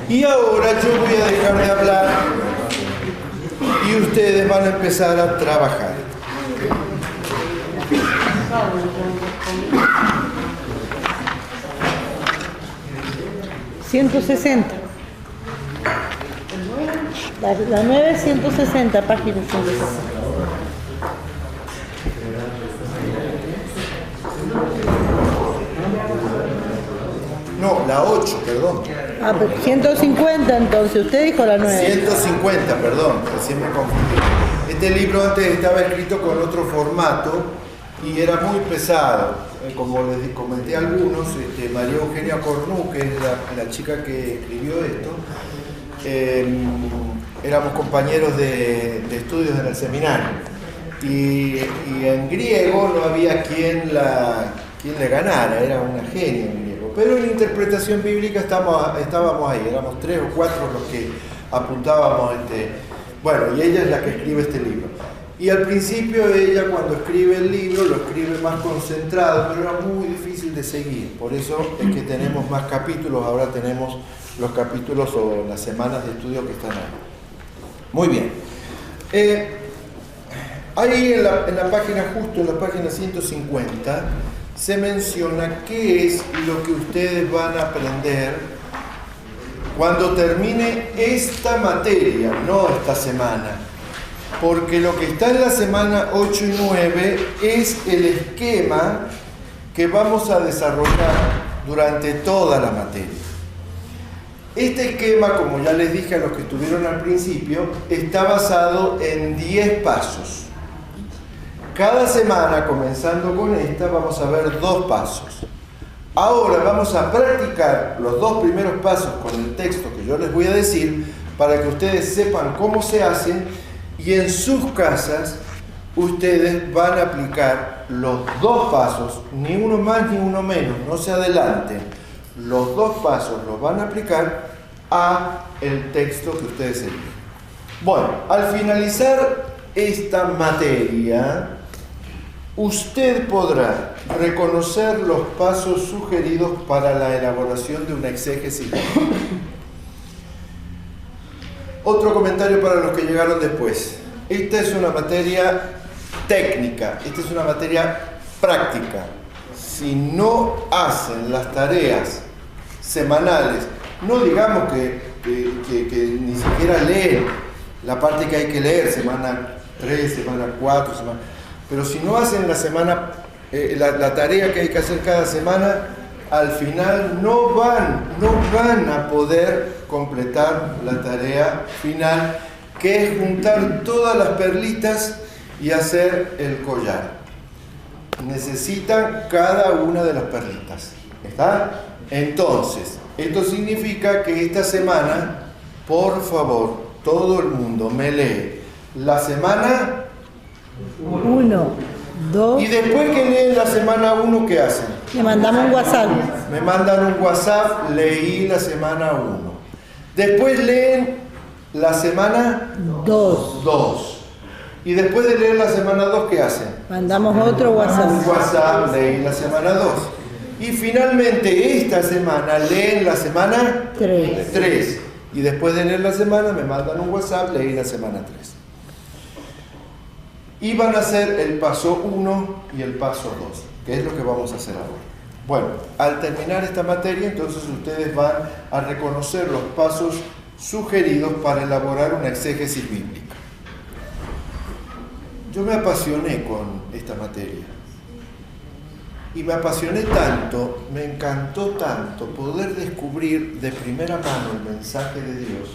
Y ahora yo voy a dejar de hablar y ustedes van a empezar a trabajar. $160. La 9, 160 páginas. 160. No, la 8, perdón. Ah, pero 150 entonces. Usted dijo la 9. 150, perdón, recién me confundí. Este libro antes estaba escrito con otro formato y era muy pesado. Como les comenté a algunos, María Eugenia Cornu, que es la chica que escribió esto, éramos compañeros de estudios en el seminario. Y en griego no había quien le ganara, era una genia en griego. Pero en interpretación bíblica estábamos ahí, éramos 3 o 4 los que apuntábamos. Bueno, y ella es la que escribe este libro. Y al principio ella, cuando escribe el libro, lo escribe más concentrado, pero era muy difícil de seguir. Por eso es que tenemos más capítulos, ahora tenemos los capítulos o las semanas de estudio que están ahí. Muy bien. Ahí en la página, justo en la página 150, se menciona qué es lo que ustedes van a aprender cuando termine esta materia, no esta semana. Porque lo que está en la semana 8 y 9 es el esquema que vamos a desarrollar durante toda la materia. Este esquema, como ya les dije a los que estuvieron al principio, está basado en 10 pasos. Cada semana, comenzando con esta, vamos a ver 2 pasos. Ahora vamos a practicar los 2 primeros pasos con el texto que yo les voy a decir para que ustedes sepan cómo se hacen. Y en sus casas ustedes van a aplicar los 2 pasos, ni uno más ni uno menos, no se adelanten. Los 2 pasos los van a aplicar a el texto que ustedes eligen. Bueno, al finalizar esta materia, usted podrá reconocer los pasos sugeridos para la elaboración de una exégesis. Otro comentario para los que llegaron después. Esta es una materia técnica, esta es una materia práctica. Si no hacen las tareas semanales, no digamos que ni siquiera leen la parte que hay que leer, semana 3, semana 4, pero si no hacen la semana, la tarea que hay que hacer cada semana, al final no van a poder completar la tarea final, que es juntar todas las perlitas y hacer el collar. Necesitan cada una de las perlitas. ¿Está? Entonces, esto significa que esta semana, por favor, todo el mundo me lee la semana 1, 2. Y después que leen la semana 1, ¿qué hacen? Le mandamos un WhatsApp. Me mandan un WhatsApp, leí la semana 1. Después leen la semana 2. Y después de leer la semana 2, ¿qué hacen? Mandamos otro WhatsApp. Un WhatsApp, leí la semana 2. Y finalmente esta semana leen la semana 3. Y después de leer la semana me mandan un WhatsApp, leí la semana 3. Y van a hacer el paso 1 y el paso 2, que es lo que vamos a hacer ahora. Bueno, al terminar esta materia, entonces ustedes van a reconocer los pasos sugeridos para elaborar una exégesis bíblica. Yo me apasioné con esta materia. Y me apasioné tanto, me encantó tanto poder descubrir de primera mano el mensaje de Dios,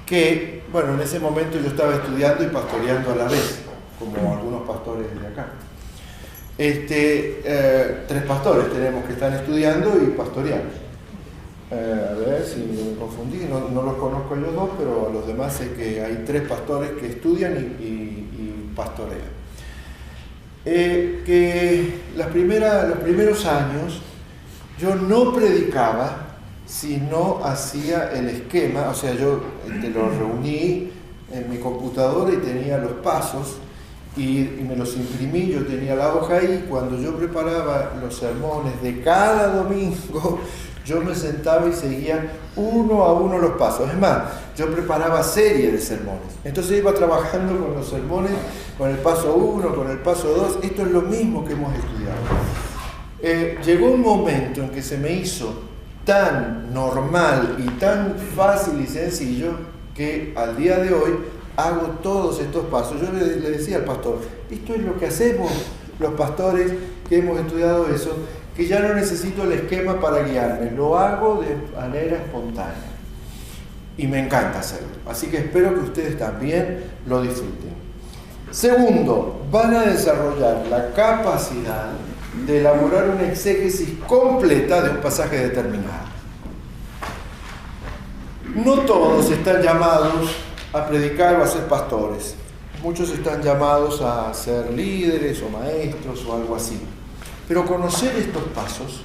que, bueno, en ese momento yo estaba estudiando y pastoreando a la vez, como algunos pastores de acá. 3 pastores tenemos que están estudiando y pastoreando. A ver si me confundí, no los conozco a ellos 2, pero a los demás sé que hay 3 pastores que estudian y pastorean. Que los primeros años yo no predicaba, sino hacía el esquema, o sea, yo lo reuní en mi computadora y tenía los pasos, y me los imprimí, yo tenía la hoja ahí. Cuando yo preparaba los sermones de cada domingo, yo me sentaba y seguía uno a uno los pasos. Es más, yo preparaba serie de sermones. Entonces iba trabajando con los sermones, con el paso 1, con el paso 2. Esto es lo mismo que hemos estudiado. Llegó un momento en que se me hizo tan normal y tan fácil y sencillo que al día de hoy hago todos estos pasos. Yo le decía al pastor, esto es lo que hacemos los pastores que hemos estudiado eso, que ya no necesito el esquema para guiarme, lo hago de manera espontánea y me encanta hacerlo, así que espero que ustedes también lo disfruten. Segundo, van a desarrollar la capacidad de elaborar una exégesis completa de un pasaje determinado. No todos están llamados a predicar o a ser pastores. Muchos están llamados a ser líderes o maestros o algo así. Pero conocer estos pasos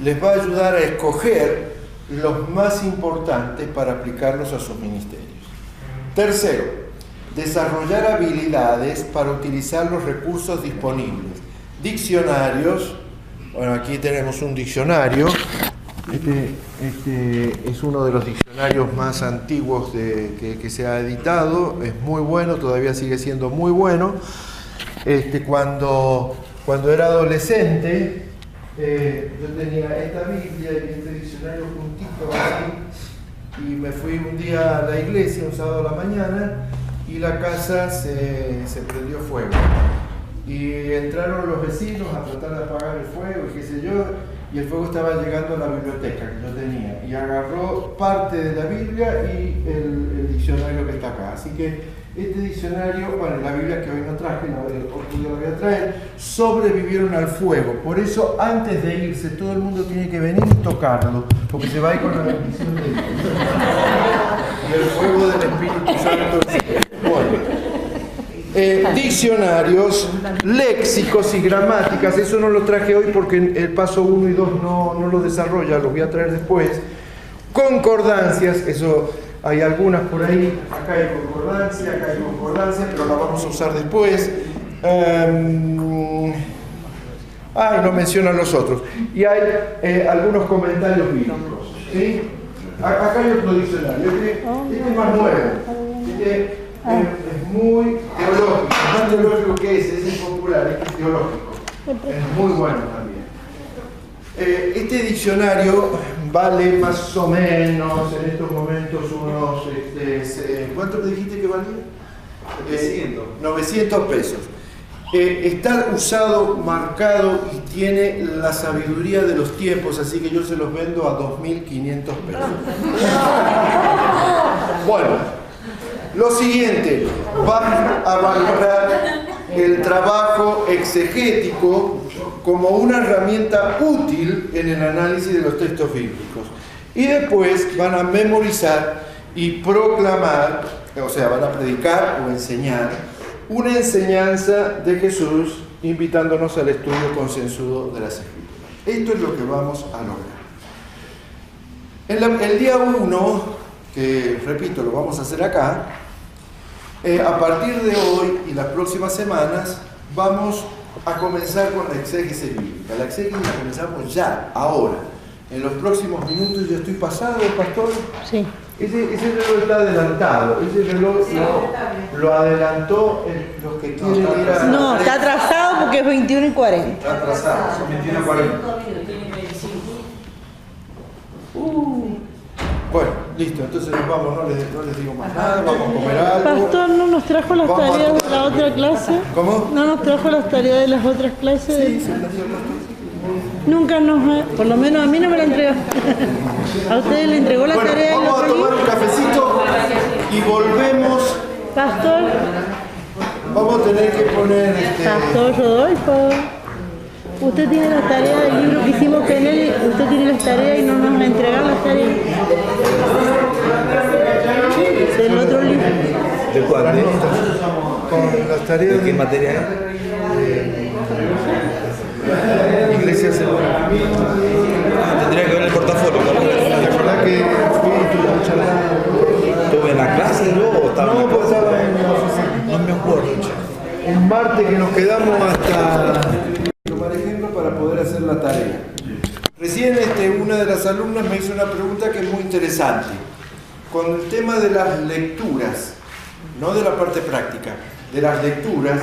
les va a ayudar a escoger los más importantes para aplicarlos a sus ministerios. Tercero, desarrollar habilidades para utilizar los recursos disponibles. Diccionarios. Bueno, aquí tenemos un diccionario. Este es uno de los diccionarios más antiguos que se ha editado. Es muy bueno, todavía sigue siendo muy bueno. Cuando era adolescente, yo tenía esta Biblia y este diccionario juntito así, y me fui un día a la iglesia, un sábado a la mañana, y la casa se prendió fuego. Y entraron los vecinos a tratar de apagar el fuego y qué sé yo, y el fuego estaba llegando a la biblioteca que yo tenía, y agarró parte de la Biblia y el diccionario que está acá. Así que este diccionario, bueno, la Biblia que hoy no traje, otro día la voy a traer, sobrevivieron al fuego. Por eso, antes de irse, todo el mundo tiene que venir y tocarlo, porque se va a ir con la bendición de Dios. Y el fuego del Espíritu Santo. Bueno. Diccionarios, léxicos y gramáticas, eso no lo traje hoy porque el paso 1 y 2 no lo desarrolla, los voy a traer después. Concordancias, eso hay algunas por ahí, acá hay concordancia, pero la vamos a usar después. No mencionan los otros. Y hay algunos comentarios bíblicos, ¿sí? Acá hay otro diccionario, este es más nuevo, es muy teológico, más teológico que es impopular, es teológico, es muy bueno también. Este diccionario vale más o menos en estos momentos unos, ¿cuánto me dijiste que valía? 900 pesos. Está usado, marcado y tiene la sabiduría de los tiempos, así que yo se los vendo a 2.500 pesos. Bueno. Lo siguiente, va a valorar el trabajo exegético como una herramienta útil en el análisis de los textos bíblicos. Y después van a memorizar y proclamar, o sea, van a predicar o enseñar una enseñanza de Jesús, invitándonos al estudio concienzudo de las Escrituras. Esto es lo que vamos a lograr. El día 1, que repito, lo vamos a hacer acá, a partir de hoy y las próximas semanas vamos a comenzar con la exégesis bíblica. La exégesis la comenzamos ya, ahora. En los próximos minutos ya estoy pasado, pastor. Sí. Ese reloj está adelantado. Ese reloj lo adelantó los que quieren ir a... No, está atrasado porque es 21:40. Está atrasado, son 21:40. Bueno, listo, entonces nos vamos, no les digo más nada, vamos a comer algo. Pastor, ¿no nos trajo las tareas de la otra clase? ¿Cómo? ¿No nos trajo las tareas de las otras clases? Sí, sí, las pastor. Nunca por lo menos a mí no me la entregó. ¿A ustedes le entregó la tarea de vamos a tomar un cafecito y volvemos. Pastor. Vamos a tener que poner Pastor Rodolfo. Usted tiene las tareas del libro que hicimos con él, usted tiene las tareas y no nos entregaron las tareas. Del otro libro. ¿De cuál? Con las tareas. ¿De qué materia es? Iglesia Segura. Tendría que ver el portafolio. ¿Te acordás que fui y estuve charlando? ¿Estuve en la clase yo o estaba No, en la pues clase? estaba en la oficina. No me acuerdo, che. un martes que nos quedamos hasta tomar ejemplo para poder hacer la tarea. Recién una de las alumnas me hizo una pregunta que es muy interesante. Con el tema de las lecturas, no de la parte práctica, de las lecturas,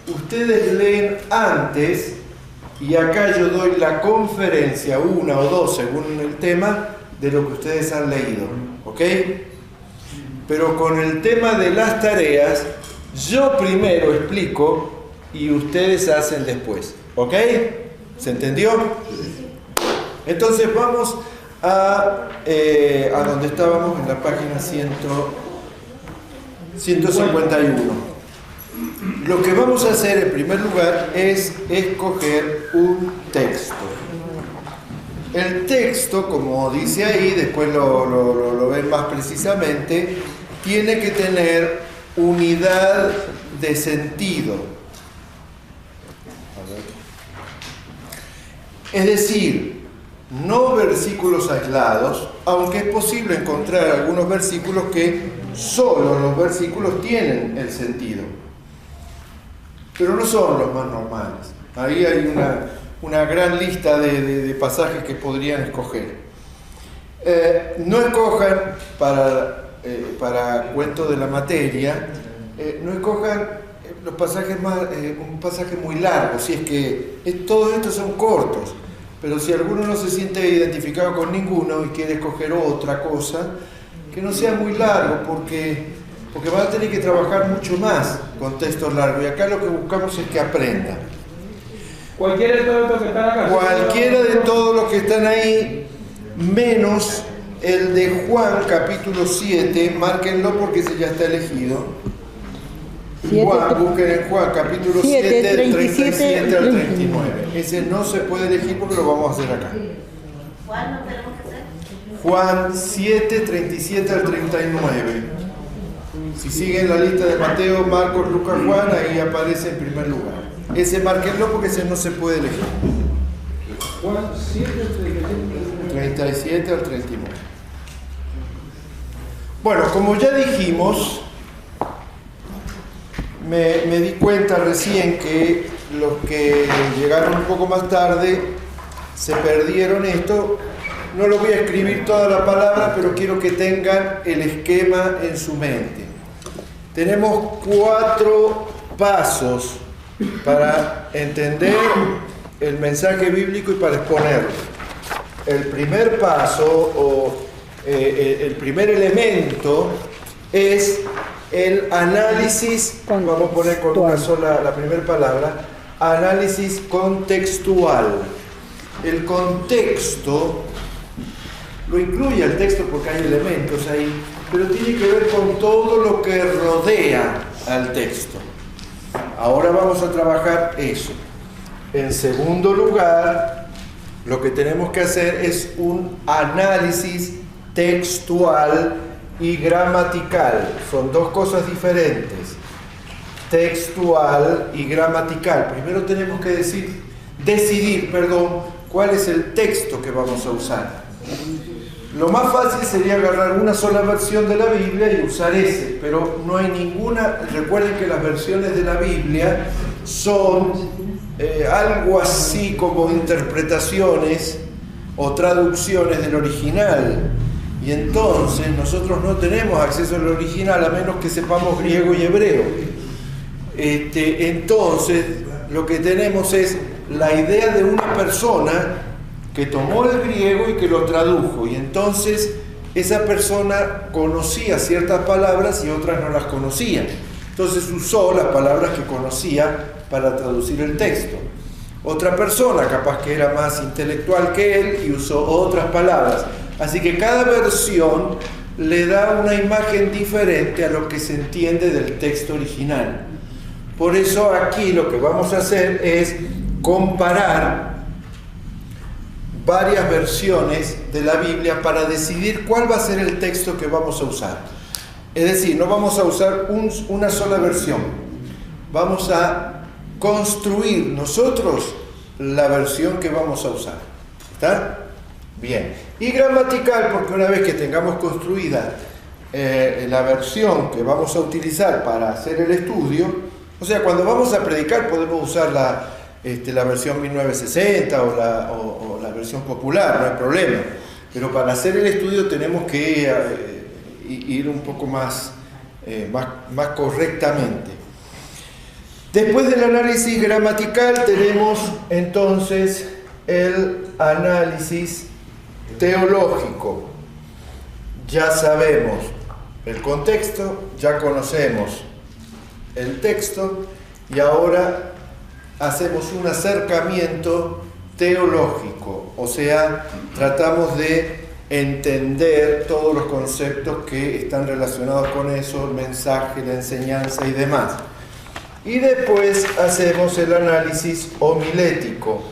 ustedes leen antes, y acá yo doy la conferencia, una o dos según el tema, de lo que ustedes han leído, ¿ok? Pero con el tema de las tareas, yo primero explico y ustedes hacen después, ¿ok? ¿Se entendió? Entonces vamos a donde estábamos, en la página 151. Lo que vamos a hacer en primer lugar es escoger un texto. El texto, como dice ahí, después lo ven más precisamente, tiene que tener unidad de sentido. Es decir, no versículos aislados, aunque es posible encontrar algunos versículos que solo los versículos tienen el sentido, pero no son los más normales. Ahí hay una gran lista de pasajes que podrían escoger. No escojan para cuento de la materia, no escojan los pasajes un pasaje muy largo, si es que todos estos son cortos, pero si alguno no se siente identificado con ninguno y quiere escoger otra cosa, que no sea muy largo, porque van a tener que trabajar mucho más con textos largos, y acá lo que buscamos es que aprendan. Cualquiera de todos los que están acá. Cualquiera de todos los que están ahí, menos el de Juan capítulo 7, márquenlo porque ese ya está elegido. Juan, busquen en Juan capítulo 7, del 37 al 39. Ese no se puede elegir porque lo vamos a hacer acá. ¿Cuál no tenemos que hacer? Juan 7, 37 al 39. Si siguen la lista de Mateo, Marcos, Lucas, Juan, ahí aparece en primer lugar. Ese márquenlo porque ese no se puede elegir. Juan 7, 37 al 39. Bueno, como ya dijimos, me di cuenta recién que los que llegaron un poco más tarde se perdieron esto. No lo voy a escribir toda la palabra, pero quiero que tengan el esquema en su mente. Tenemos 4 pasos para entender el mensaje bíblico y para exponerlo. El primer paso o el primer elemento es el análisis, vamos a poner con una sola la primera palabra, análisis contextual. El contexto lo incluye el texto porque hay elementos ahí, pero tiene que ver con todo lo que rodea al texto. Ahora vamos a trabajar eso. En segundo lugar, lo que tenemos que hacer es un análisis textual y gramatical. Son 2 cosas diferentes. Textual y gramatical. Primero tenemos que decidir, cuál es el texto que vamos a usar. Lo más fácil sería agarrar una sola versión de la Biblia y usar ese, pero no hay ninguna. Recuerden que las versiones de la Biblia son algo así como interpretaciones o traducciones del original, y entonces nosotros no tenemos acceso al original a menos que sepamos griego y hebreo. Entonces lo que tenemos es la idea de una persona que tomó el griego y que lo tradujo, y entonces esa persona conocía ciertas palabras y otras no las conocía, entonces usó las palabras que conocía para traducir el texto. Otra persona capaz que era más intelectual que él y usó otras palabras, así que cada versión le da una imagen diferente a lo que se entiende del texto original. Por eso aquí lo que vamos a hacer es comparar varias versiones de la Biblia para decidir cuál va a ser el texto que vamos a usar. Es decir, no vamos a usar una sola versión, vamos a construir nosotros la versión que vamos a usar. ¿Está? Bien. Y gramatical, porque una vez que tengamos construida la versión que vamos a utilizar para hacer el estudio, O sea, cuando vamos a predicar podemos usar la versión 1960 o la versión popular, no hay problema. Pero para hacer el estudio tenemos que ir un poco más correctamente. Después del análisis gramatical tenemos entonces el análisis teológico. Ya sabemos el contexto, ya conocemos el texto y ahora hacemos un acercamiento teológico, o sea, tratamos de entender todos los conceptos que están relacionados con eso, el mensaje, la enseñanza y demás. Y después hacemos el análisis homilético.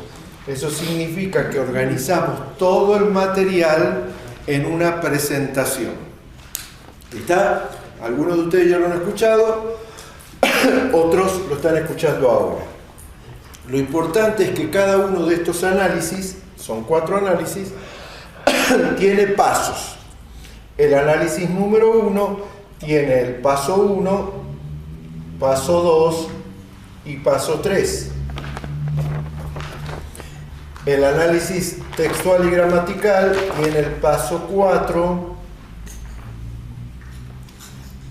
Eso significa que organizamos todo el material en una presentación. ¿Está? Algunos de ustedes ya lo han escuchado, otros lo están escuchando ahora. Lo importante es que cada uno de estos análisis, son 4 análisis, tiene pasos. El análisis número 1 tiene el paso 1, paso 2 y paso 3. El análisis textual y gramatical tiene el paso 4,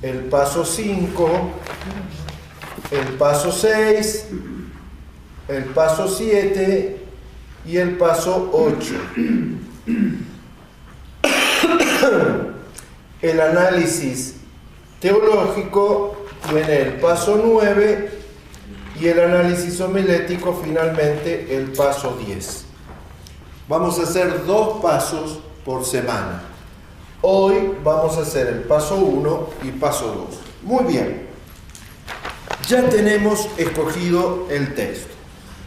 el paso 5, el paso 6, el paso 7 y el paso 8. El análisis teológico tiene el paso 9 y el análisis homilético finalmente el paso 10. Vamos a hacer 2 pasos por semana. Hoy vamos a hacer el paso 1 y paso 2. Muy bien. Ya tenemos escogido el texto.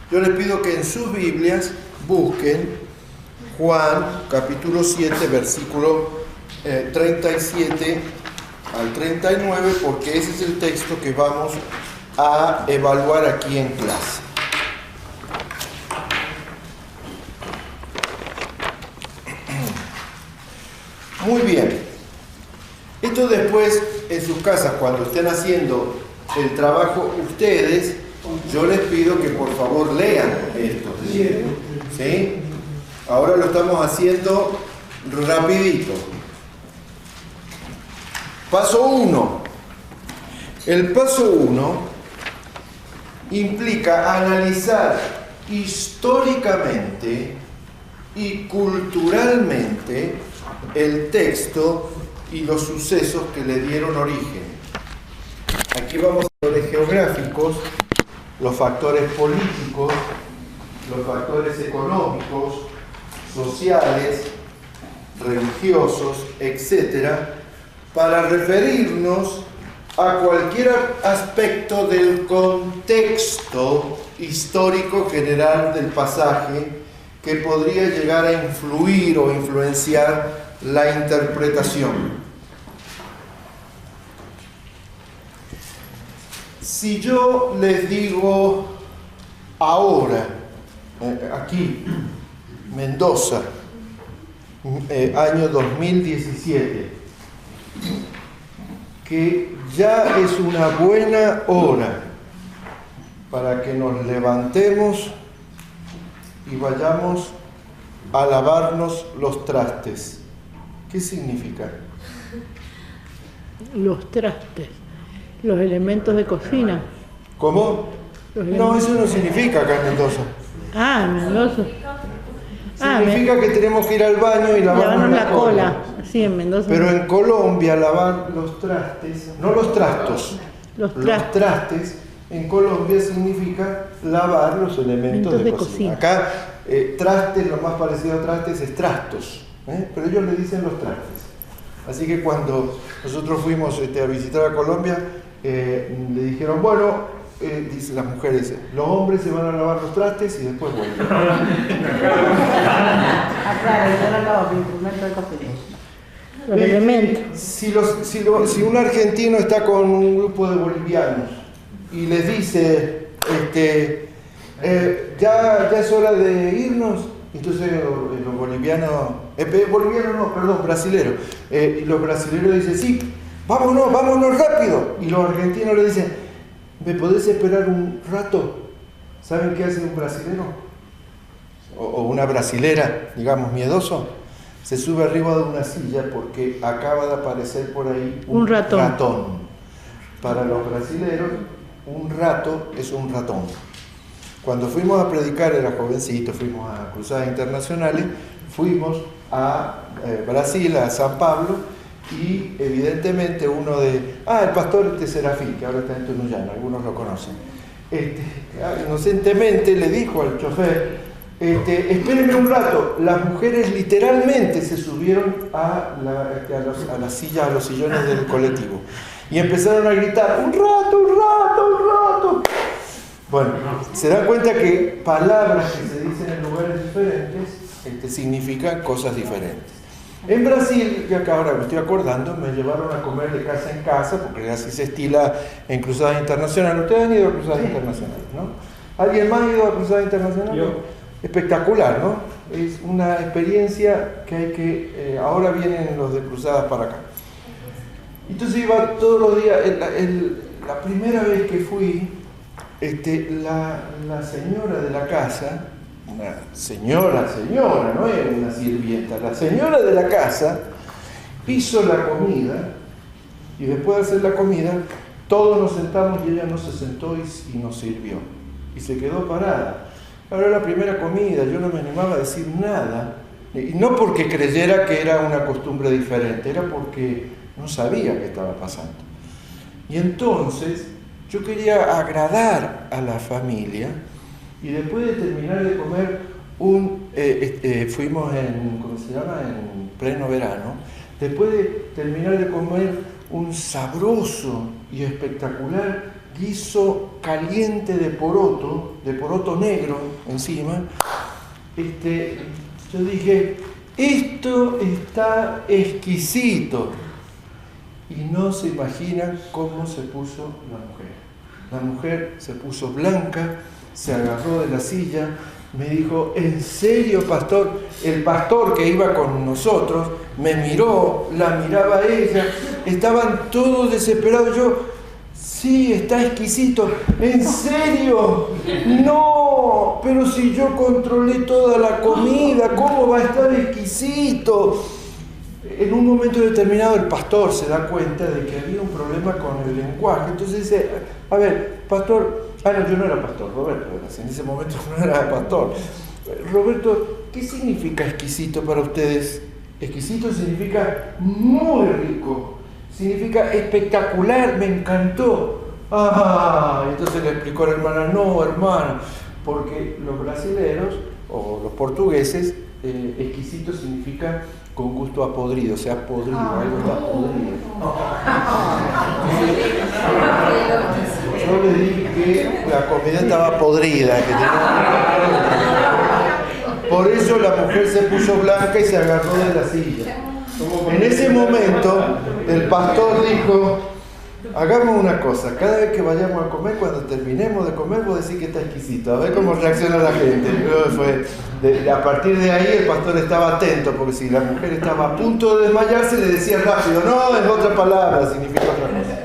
Yo les pido que en sus Biblias busquen Juan capítulo 7 versículo 37 al 39 porque ese es el texto que vamos a evaluar aquí en clase. Muy bien. Esto después en sus casas cuando estén haciendo el trabajo ustedes, yo les pido que por favor lean esto. ¿Sí? Ahora lo estamos haciendo rapidito. Paso 1. El paso 1 implica analizar históricamente y culturalmente el texto y los sucesos que le dieron origen. Aquí vamos a los factores geográficos, los factores políticos, los factores económicos, sociales, religiosos, etcétera, para referirnos a cualquier aspecto del contexto histórico general del pasaje que podría llegar a influir o influenciar la interpretación. Si yo les digo ahora, aquí, Mendoza, año 2017, que ya es una buena hora para que nos levantemos y vayamos a lavarnos los trastes. ¿Qué significa? Los trastes, los elementos de cocina. ¿Cómo? No, eso no significa acá en Mendoza. Ah, en Mendoza. Significa que tenemos que ir al baño y lavarnos la cola. Sí, en Mendoza. Pero en Colombia lavar los trastes, no los trastos, los trastes en Colombia significa lavar los elementos de cocina. Acá trastes, lo más parecido a trastes es trastos, pero ellos le dicen los trastes. Así que cuando nosotros fuimos a visitar a Colombia, le dijeron, bueno, dicen las mujeres, los hombres se van a lavar los trastes y después vuelven. Claro, yo no lavo mi instrumento de cocina. Los elementos. Si un argentino está con un grupo de bolivianos y les dice, ya es hora de irnos, entonces los bolivianos, brasileros, y los brasileros dicen, sí, vámonos rápido, y los argentinos le dicen, ¿me podés esperar un rato? ¿Saben qué hace un brasilero? O una brasilera, digamos, miedoso. Se sube arriba de una silla porque acaba de aparecer por ahí Un ratón. Para los brasileros, un rato es un ratón. Cuando fuimos a predicar, era jovencito, fuimos a Cruzadas Internacionales, fuimos a Brasil, a San Pablo, y evidentemente uno el pastor Serafín, que ahora está en Tunuyán, algunos lo conocen, inocentemente le dijo al chofer, espérenme un rato. Las mujeres literalmente se subieron a las sillas, a los sillones del colectivo, y empezaron a gritar, un rato, un rato, un rato. Bueno, se dan cuenta que palabras que se dicen en lugares diferentes significan cosas diferentes. En Brasil, que acá ahora me estoy acordando, me llevaron a comer de casa en casa, porque así se estila en Cruzadas Internacionales. Ustedes han ido a Cruzadas Internacionales, ¿no? ¿Alguien más ha ido a Cruzadas Internacionales? Yo. Espectacular, ¿no? Es una experiencia que hay que... ahora vienen los de Cruzadas para acá. Entonces iba todos los días. La primera vez que fui, la señora de la casa, una señora, no era una sirvienta, la señora de la casa hizo la comida, y después de hacer la comida, todos nos sentamos y ella no se sentó y nos sirvió. Y se quedó parada. Ahora era la primera comida, yo no me animaba a decir nada, y no porque creyera que era una costumbre diferente, era porque no sabía qué estaba pasando. Y entonces yo quería agradar a la familia, y después de terminar de comer fuimos en pleno verano, después de terminar de comer un sabroso y espectacular guiso caliente de poroto negro encima, yo dije, esto está exquisito. Y no se imaginan cómo se puso la mujer. La mujer se puso blanca, se agarró de la silla, me dijo, ¿en serio, pastor? El pastor que iba con nosotros me miró, la miraba a ella, estaban todos desesperados. Yo, sí, está exquisito. ¿En serio? No, pero si yo controlé toda la comida, ¿cómo va a estar exquisito? En un momento determinado el pastor se da cuenta de que había un problema con el lenguaje. Entonces dice, a ver, pastor, no, yo no era pastor, Roberto, en ese momento no era pastor. Roberto, ¿qué significa exquisito para ustedes? Exquisito significa muy rico, significa espectacular, me encantó. Entonces le explicó a la hermana, no, hermano, porque los brasileños o los portugueses, exquisito significa con gusto a podrido, o sea, podrido, algo está podrido. Yo le dije que la comida estaba podrida, que por eso la mujer se puso blanca y se agarró de la silla. En ese momento, el pastor dijo, hagamos una cosa, cada vez que vayamos a comer, cuando terminemos de comer, vos decís que está exquisito, a ver cómo reacciona la gente. A partir de ahí el pastor estaba atento, porque si la mujer estaba a punto de desmayarse, le decía rápido, no, es otra palabra, significa otra cosa.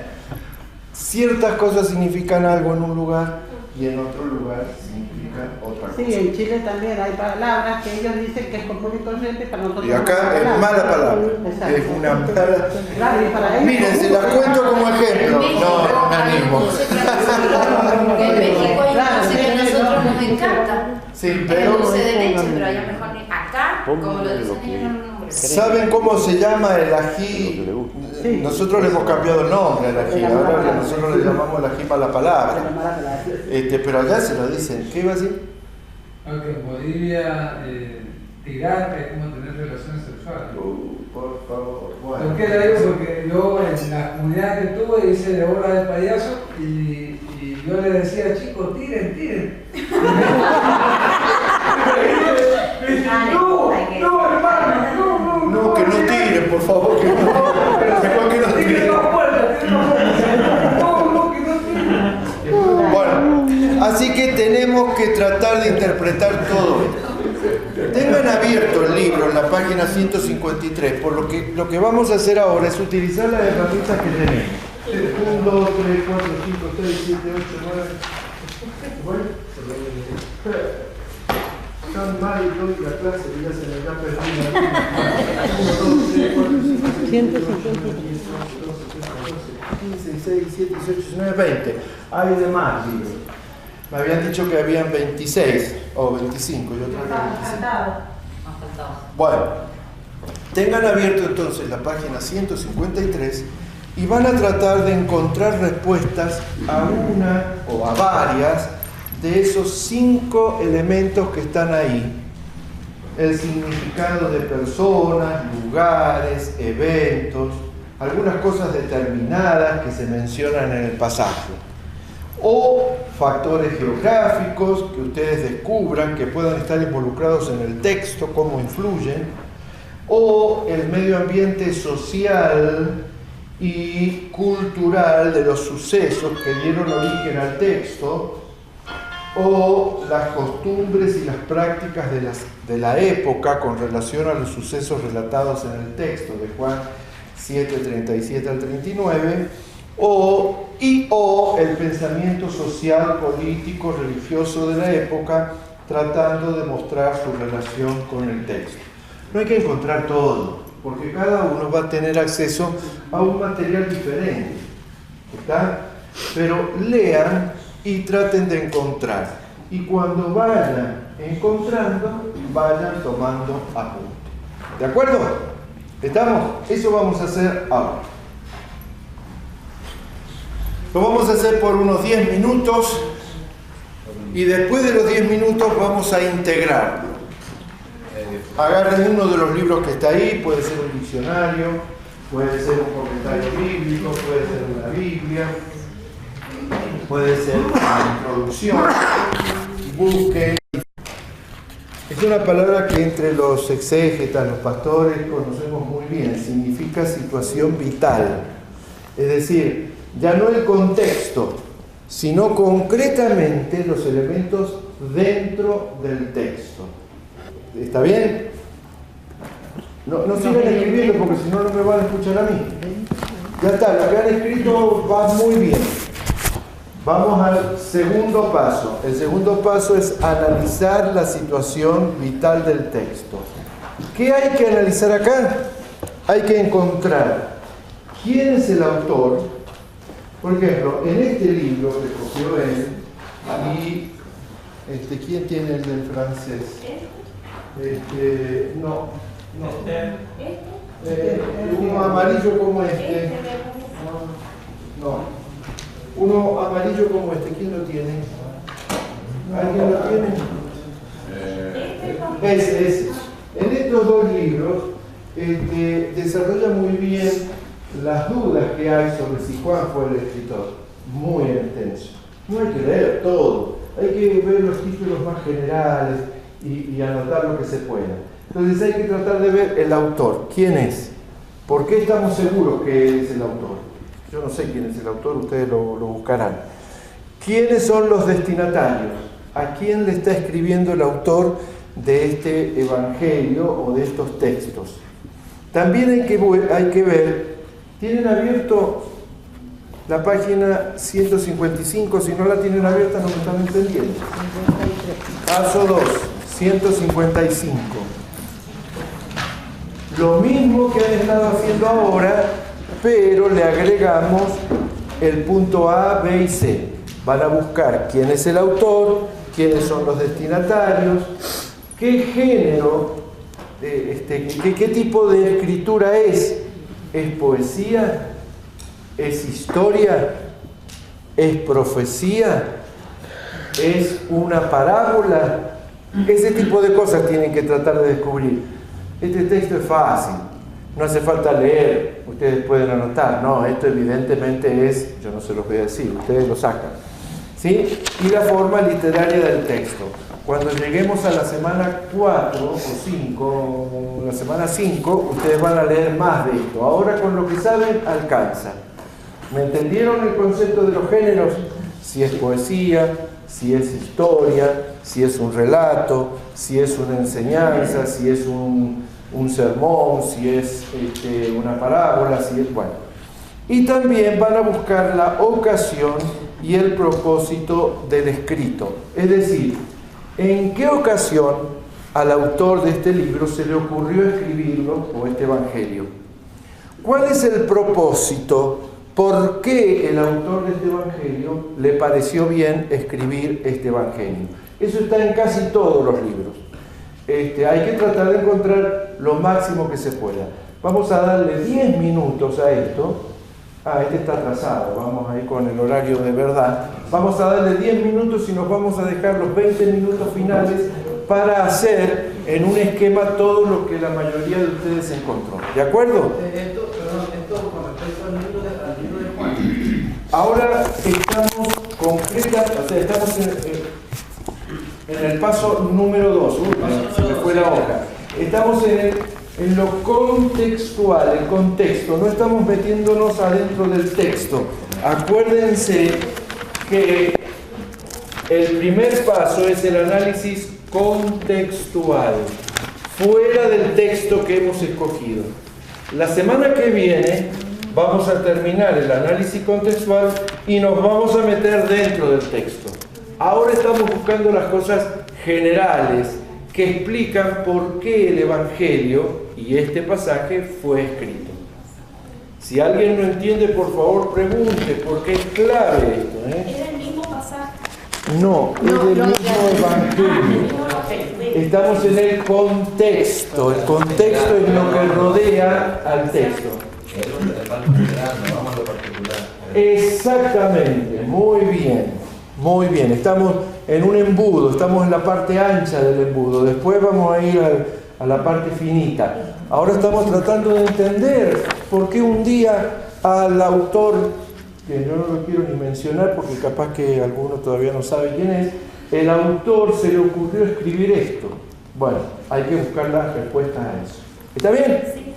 Ciertas cosas significan algo en un lugar y en otro lugar significan otra cosa. Sí, en Chile también hay palabras que ellos dicen que es común y corriente, para nosotros Y acá es mala palabra. Exacto. Es una mala. Claro, y para ellos, Miren, se las cuento como ejemplo. No, me animo. En México hay una cosa que a nosotros nos encanta. Sí, El pero dulce de leche, pero allá mejor ni acá, como lo dicen ellos, no lo nombran. ¿saben cómo se llama el ají? Nosotros le hemos cambiado el nombre al ají. Ahora nosotros le llamamos el ají para la palabra. Pero allá se lo dicen. ¿Qué iba a decir? Aunque en Bolivia tirar es como tener relaciones sexuales. Por favor. ¿Por qué la digo? Porque yo en la comunidad que tuve hice de obra del payaso y yo le decía, chicos, tiren. No, hermano, No, que no tiren, por favor. Que no tiren. Bueno, así que tenemos que tratar de interpretar todo esto. Tengan abierto el libro en la página 153, por lo que vamos a hacer ahora es utilizar las herramientas que tenemos. 1, 2, 3, 4, 5, 6, 7, 8, 9. Bueno, tan mal y toda la clase que ya se me está perdiendo. 1, 2, 3, 4, 5, 6, 7, 8, 9, 10, 11, 12, 13, 14, 15, 16, 17, 18, 19, 20. Hay de más libros. Me habían dicho que habían 26 o 25. Yo creo que 25. Bueno, tengan abierto entonces la página 153 y van a tratar de encontrar respuestas a una o a varias de esos 5 elementos que están ahí. El significado de personas, lugares, eventos, algunas cosas determinadas que se mencionan en el pasaje, o factores geográficos que ustedes descubran que puedan estar involucrados en el texto, cómo influyen, o el medio ambiente social y cultural de los sucesos que dieron origen al texto, o las costumbres y las prácticas de la época con relación a los sucesos relatados en el texto de Juan 7, 37 al 39, o el pensamiento social, político, religioso de la época, tratando de mostrar su relación con el texto. No hay que encontrar todo, porque cada uno va a tener acceso a un material diferente, ¿está? Pero lean y traten de encontrar. Y cuando vayan encontrando, vayan tomando apunte. ¿De acuerdo? ¿Estamos? Eso vamos a hacer ahora. Lo vamos a hacer por unos 10 minutos y después de los 10 minutos vamos a integrarlo. Agarren uno de los libros que está ahí, puede ser un diccionario, puede ser un comentario bíblico, puede ser una Biblia, puede ser una introducción. Busquen. Es una palabra que entre los exégetas, los pastores, conocemos muy bien. Significa situación vital. Es decir, ya no el contexto, sino concretamente los elementos dentro del texto. ¿Está bien? No sigan escribiendo porque si no, no me van a escuchar a mí. Ya está, lo que han escrito va muy bien. Vamos al segundo paso. El segundo paso es analizar la situación vital del texto. ¿Qué hay que analizar acá? Hay que encontrar quién es el autor. Por ejemplo, en este libro que cogió él, y ¿quién tiene el del francés? Uno amarillo como este. No. Uno amarillo como este. ¿Quién lo tiene? ¿Alguien lo tiene? Ese. En estos dos libros desarrolla muy bien las dudas que hay sobre si Juan fue el escritor. Muy intenso. No hay que leer todo. Hay que ver los títulos más generales y anotar lo que se pueda. Entonces hay que tratar de ver el autor. ¿Quién es? ¿Por qué estamos seguros que él es el autor? Yo no sé quién es el autor, ustedes lo buscarán. ¿Quiénes son los destinatarios? ¿A quién le está escribiendo el autor de este evangelio o de estos textos? También hay que ver, ¿tienen abierto la página 155? Si no la tienen abierta no me están entendiendo. Paso 2, 155. Lo mismo que han estado haciendo ahora, pero le agregamos el punto A, B y C. Van a buscar quién es el autor, quiénes son los destinatarios, qué género, qué tipo de escritura es. ¿Es poesía? ¿Es historia? ¿Es profecía? ¿Es una parábola? Ese tipo de cosas tienen que tratar de descubrir. Este texto es fácil. No hace falta leer, ustedes pueden anotar. No, esto evidentemente es, yo no se los voy a decir, ustedes lo sacan. ¿Sí? Y la forma literaria del texto. Cuando lleguemos a la semana 4 o 5, la semana 5, ustedes van a leer más de esto. Ahora con lo que saben, alcanza. ¿Me entendieron el concepto de los géneros? Si es poesía, si es historia, si es un relato, si es una enseñanza, si es un sermón, si es una parábola, si es, bueno. Y también van a buscar la ocasión y el propósito del escrito. Es decir, ¿en qué ocasión al autor de este libro se le ocurrió escribirlo o este evangelio? ¿Cuál es el propósito? ¿Por qué el autor de este evangelio le pareció bien escribir este evangelio? Eso está en casi todos los libros. Hay que tratar de encontrar lo máximo que se pueda. Vamos a darle 10 minutos a esto. Este está atrasado, vamos a ir con el horario de verdad. Vamos a darle 10 minutos y nos vamos a dejar los 20 minutos finales para hacer en un esquema todo lo que la mayoría de ustedes encontró. ¿De acuerdo? Esto con respecto al libro de Juan. Ahora estamos estamos en el paso número 2. Se me fue la hoja. Estamos en lo contextual, el contexto. No estamos metiéndonos adentro del texto. Acuérdense que el primer paso es el análisis contextual, fuera del texto que hemos escogido. La semana que viene vamos a terminar el análisis contextual y nos vamos a meter dentro del texto. Ahora estamos buscando las cosas generales que explican por qué el Evangelio y este pasaje fue escrito. Si alguien no entiende, por favor pregunte, porque es clave esto. ¿Era el mismo pasaje? No, es el mismo Evangelio. Estamos en el contexto. El contexto es lo que rodea al texto. Exactamente, muy bien. Muy bien, estamos en un embudo, estamos en la parte ancha del embudo, después vamos a ir a la parte finita. Ahora estamos tratando de entender por qué un día al autor, que yo no lo quiero ni mencionar porque capaz que alguno todavía no sabe quién es, el autor se le ocurrió escribir esto. Bueno, hay que buscar las respuestas a eso. ¿Está bien? Sí.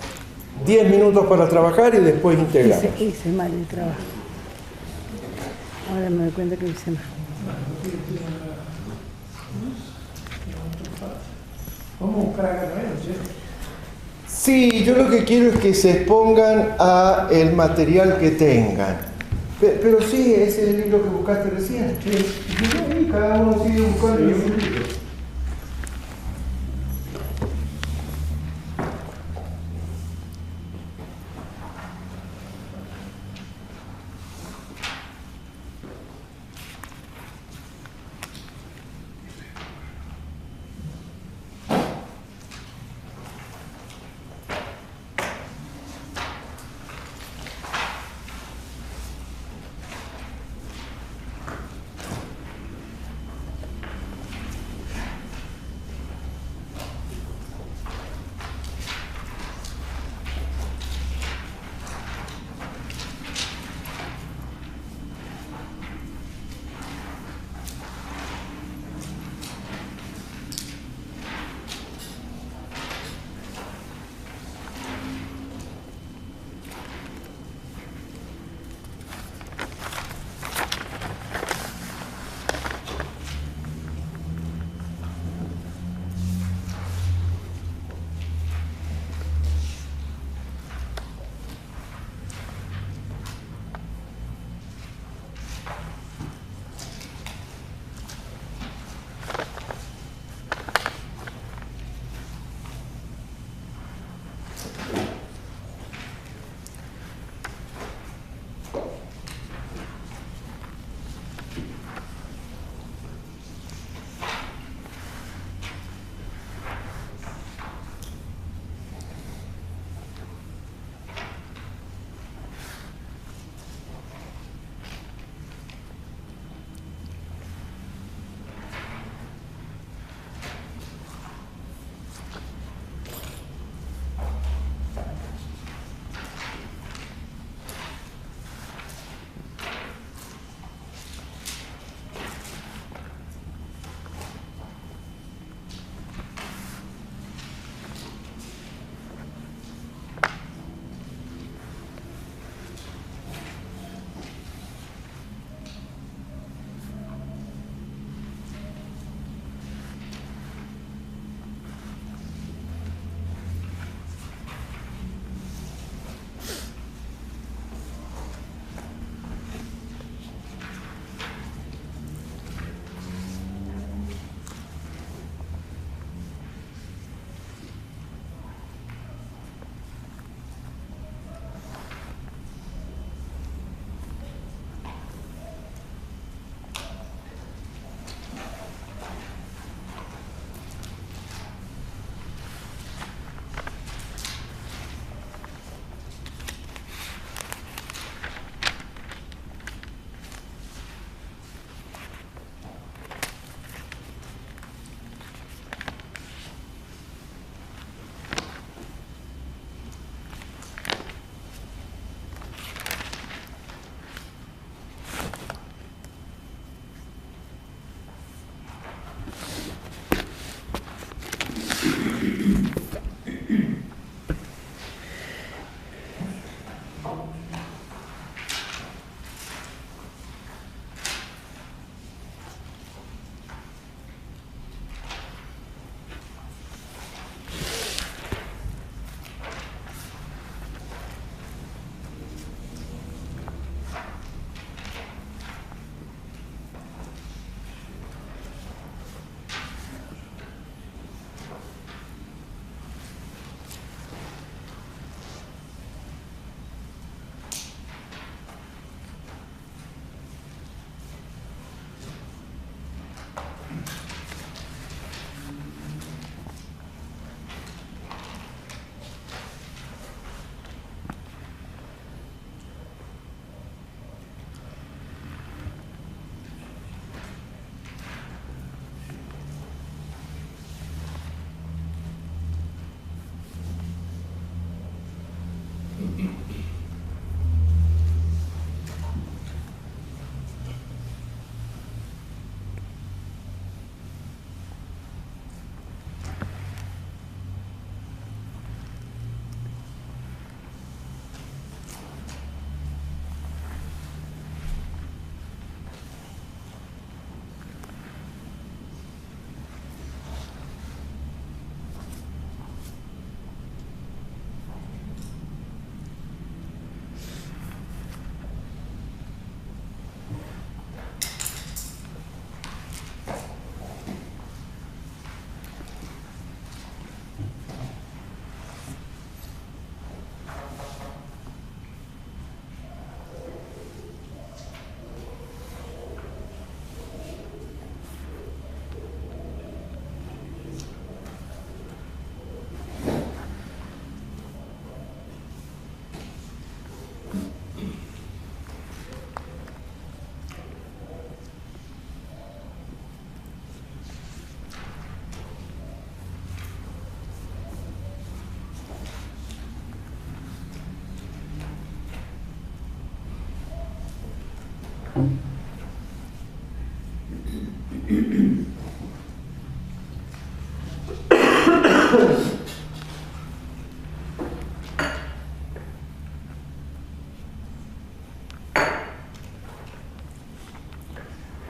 10 minutos para trabajar y después integramos. Hice mal el trabajo. Ahora me doy cuenta que hice mal. Vamos a buscar acá también, ¿sí? Sí, yo lo que quiero es que se expongan a el material que tengan. Pero sí, ese es el libro que buscaste recién. Sí, cada uno sigue buscando el libro.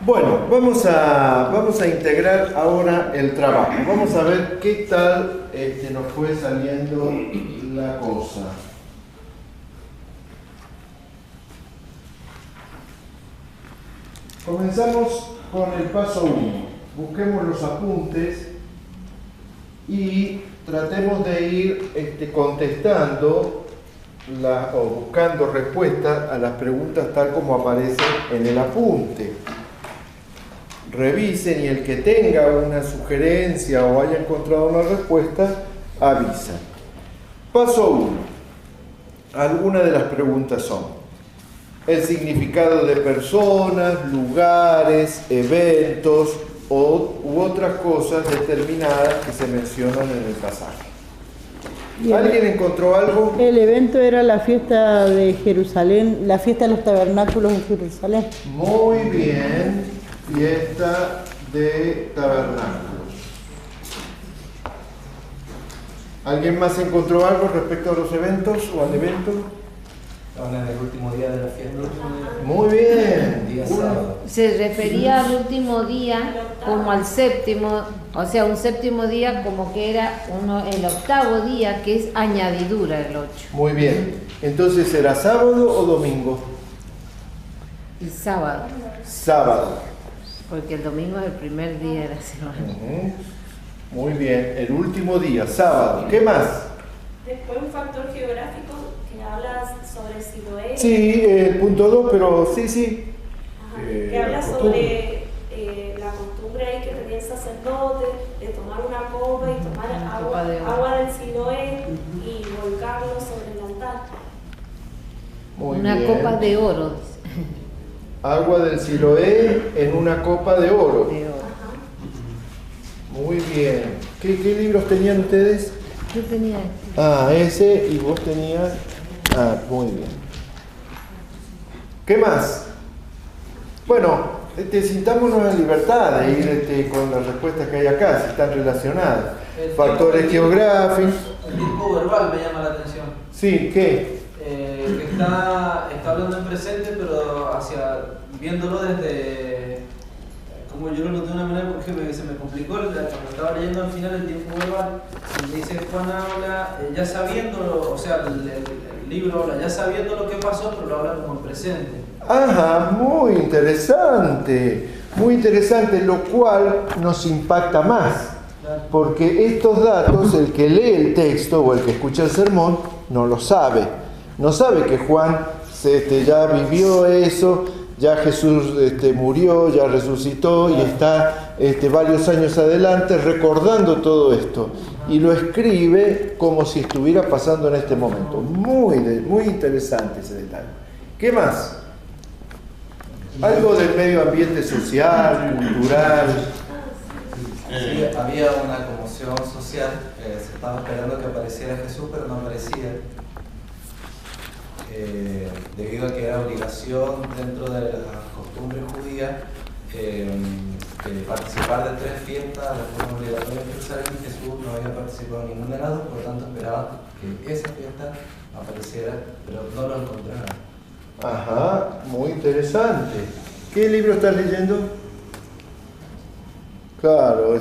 Bueno, vamos a integrar ahora el trabajo. Vamos a ver qué tal nos fue saliendo la cosa. Comenzamos con el paso 1. Busquemos los apuntes y tratemos de ir contestando o buscando respuestas a las preguntas tal como aparecen en el apunte. Revisen y el que tenga una sugerencia o haya encontrado una respuesta, avisa. Paso 1. Algunas de las preguntas son: el significado de personas, lugares, eventos u otras cosas determinadas que se mencionan en el pasaje. ¿Alguien encontró algo? El evento era la fiesta de Jerusalén, la fiesta de los tabernáculos en Jerusalén. Muy bien. Fiesta de tabernáculos. ¿Alguien más encontró algo respecto a los eventos o al evento? Hablan del último día de la fiesta. Muy bien. Día sábado. Se refería al último día como al séptimo, o sea, un séptimo día como que era el octavo día, que es añadidura el 8. Muy bien. Entonces, ¿era sábado o domingo? El sábado, Sábado. porque el domingo es el primer día de la semana. Muy bien. El último día, sábado. ¿Qué más? Después un factor geográfico que habla sobre Siloé. Sí, el punto 2, pero sí. Ajá, que habla sobre la costumbre ahí que tenía el sacerdote de tomar una copa y tomar agua del Siloé y volcarlo sobre el altar. Muy Una bien. copa de oro. Agua del Siloé en una copa de oro. De oro. Muy bien. ¿Qué libros tenían ustedes? Yo tenía Ese y vos tenías. Muy bien. ¿Qué más? Bueno, sintámonos en libertad de ir con las respuestas que hay acá, si están relacionadas. Factores geográficos. El tiempo verbal me llama la atención. Sí, ¿qué? Que está hablando en presente, pero viéndolo desde, como yo lo noté de una manera porque se me complicó cuando estaba leyendo al final el tiempo verbal, donde dice Juan habla ya sabiendo, o sea, el libro habla ya sabiendo lo que pasó, pero lo habla como en presente. Ajá, muy interesante, lo cual nos impacta más, porque estos datos el que lee el texto o el que escucha el sermón no lo sabe. No sabe que Juan ya vivió eso, ya Jesús murió, ya resucitó y está varios años adelante recordando todo esto. Y lo escribe como si estuviera pasando en este momento. Muy interesante ese detalle. ¿Qué más? Algo del medio ambiente social, cultural. Sí, había una conmoción social. Se estaba esperando que apareciera Jesús, pero no aparecía. Debido a que era obligación dentro de las costumbres judías participar de 3 fiestas de forma obligatoria en Jerusalén, y Jesús no había participado en ninguna de las dos, por lo tanto esperaban que esa fiesta apareciera, pero no lo encontraron. Ajá, muy interesante. ¿Qué libro estás leyendo? Claro,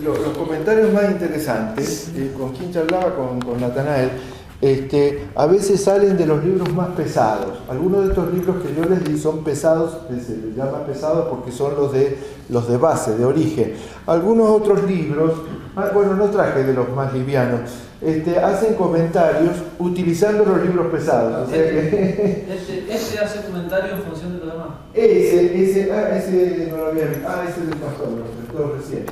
los comentarios más interesantes, con quien charlaba con Natanael, a veces salen de los libros más pesados. Algunos de estos libros que yo les di son pesados, se les llama pesados porque son los de base, de origen. Algunos otros libros, bueno, no traje de los más livianos, hacen comentarios utilizando los libros pesados. O sea que Este hace comentarios en función de lo demás. Ese no lo había visto. Ese del pastor, lo presentó recién.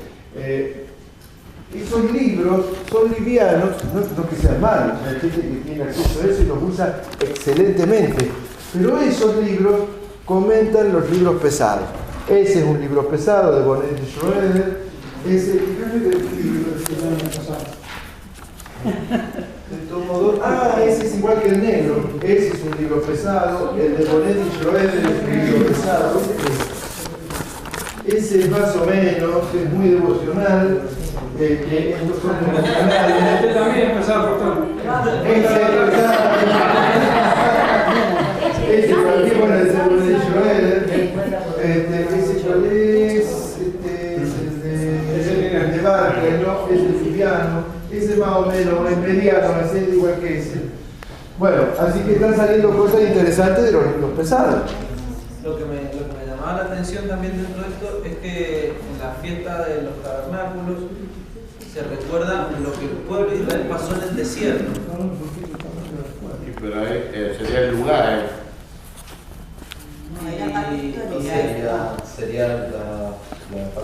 Esos libros son livianos, no que sean malos, hay gente que tiene acceso a eso y los usa excelentemente, pero esos libros comentan los libros pesados. Ese es un libro pesado de Bonnet y Schroeder. Ese, tomo 2. Ah, ese es igual que el negro. Ese es un libro pesado. El de Bonet y Joel es un libro pesado. Ese es más o menos, es muy devocional. Estos son devocionales. Este también es pesado, pastor. Ese también, bueno, es el Bonet y Joel. Ese cuál es. El de Barker, ¿no? Es el liviano. Ese más o menos, es mediano, es igual que ese. Bueno, así que están saliendo cosas interesantes de los libros pesados. Lo que me llamaba la atención también dentro de esto es que en la fiesta de los tabernáculos se recuerda lo que el pueblo de Israel pasó en el desierto. Sí, pero sería el lugar. Sería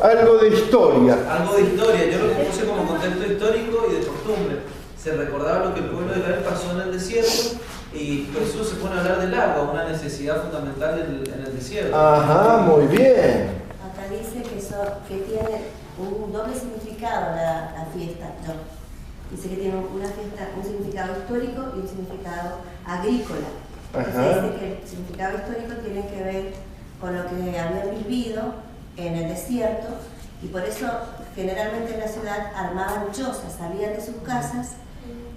algo de historia. Algo de historia, yo lo puse como contexto histórico y de costumbre. Se recordaba lo que el pueblo de Israel pasó en el desierto y Jesús se pone a hablar del agua, una necesidad fundamental en el desierto. Ajá, muy bien. Acá dice que tiene un doble significado la fiesta. Dice que tiene un significado histórico y un significado agrícola. Dice que el significado histórico tiene que ver con lo que habían vivido en el desierto y por eso generalmente en la ciudad armaban chozas, salían de sus casas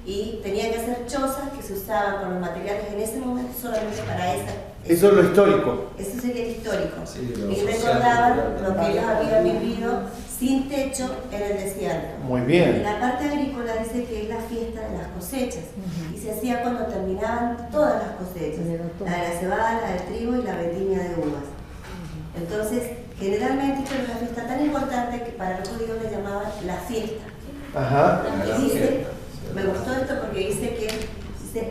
y tenían que hacer chozas que se usaban con los materiales en ese momento solamente para esa. Eso es lo histórico. Eso sería el histórico. Sí, y recordaban lo que ellos habían vivido sin techo en el desierto. Muy bien. Y la parte agrícola dice que es la fiesta de las cosechas. Y se hacía cuando terminaban todas las cosechas. La de la cebada, la del trigo y la vendimia de uvas. Entonces, generalmente esta es una fiesta tan importante que para los judíos le llamaban la fiesta. Ajá. Y dice, me gustó esto porque dice que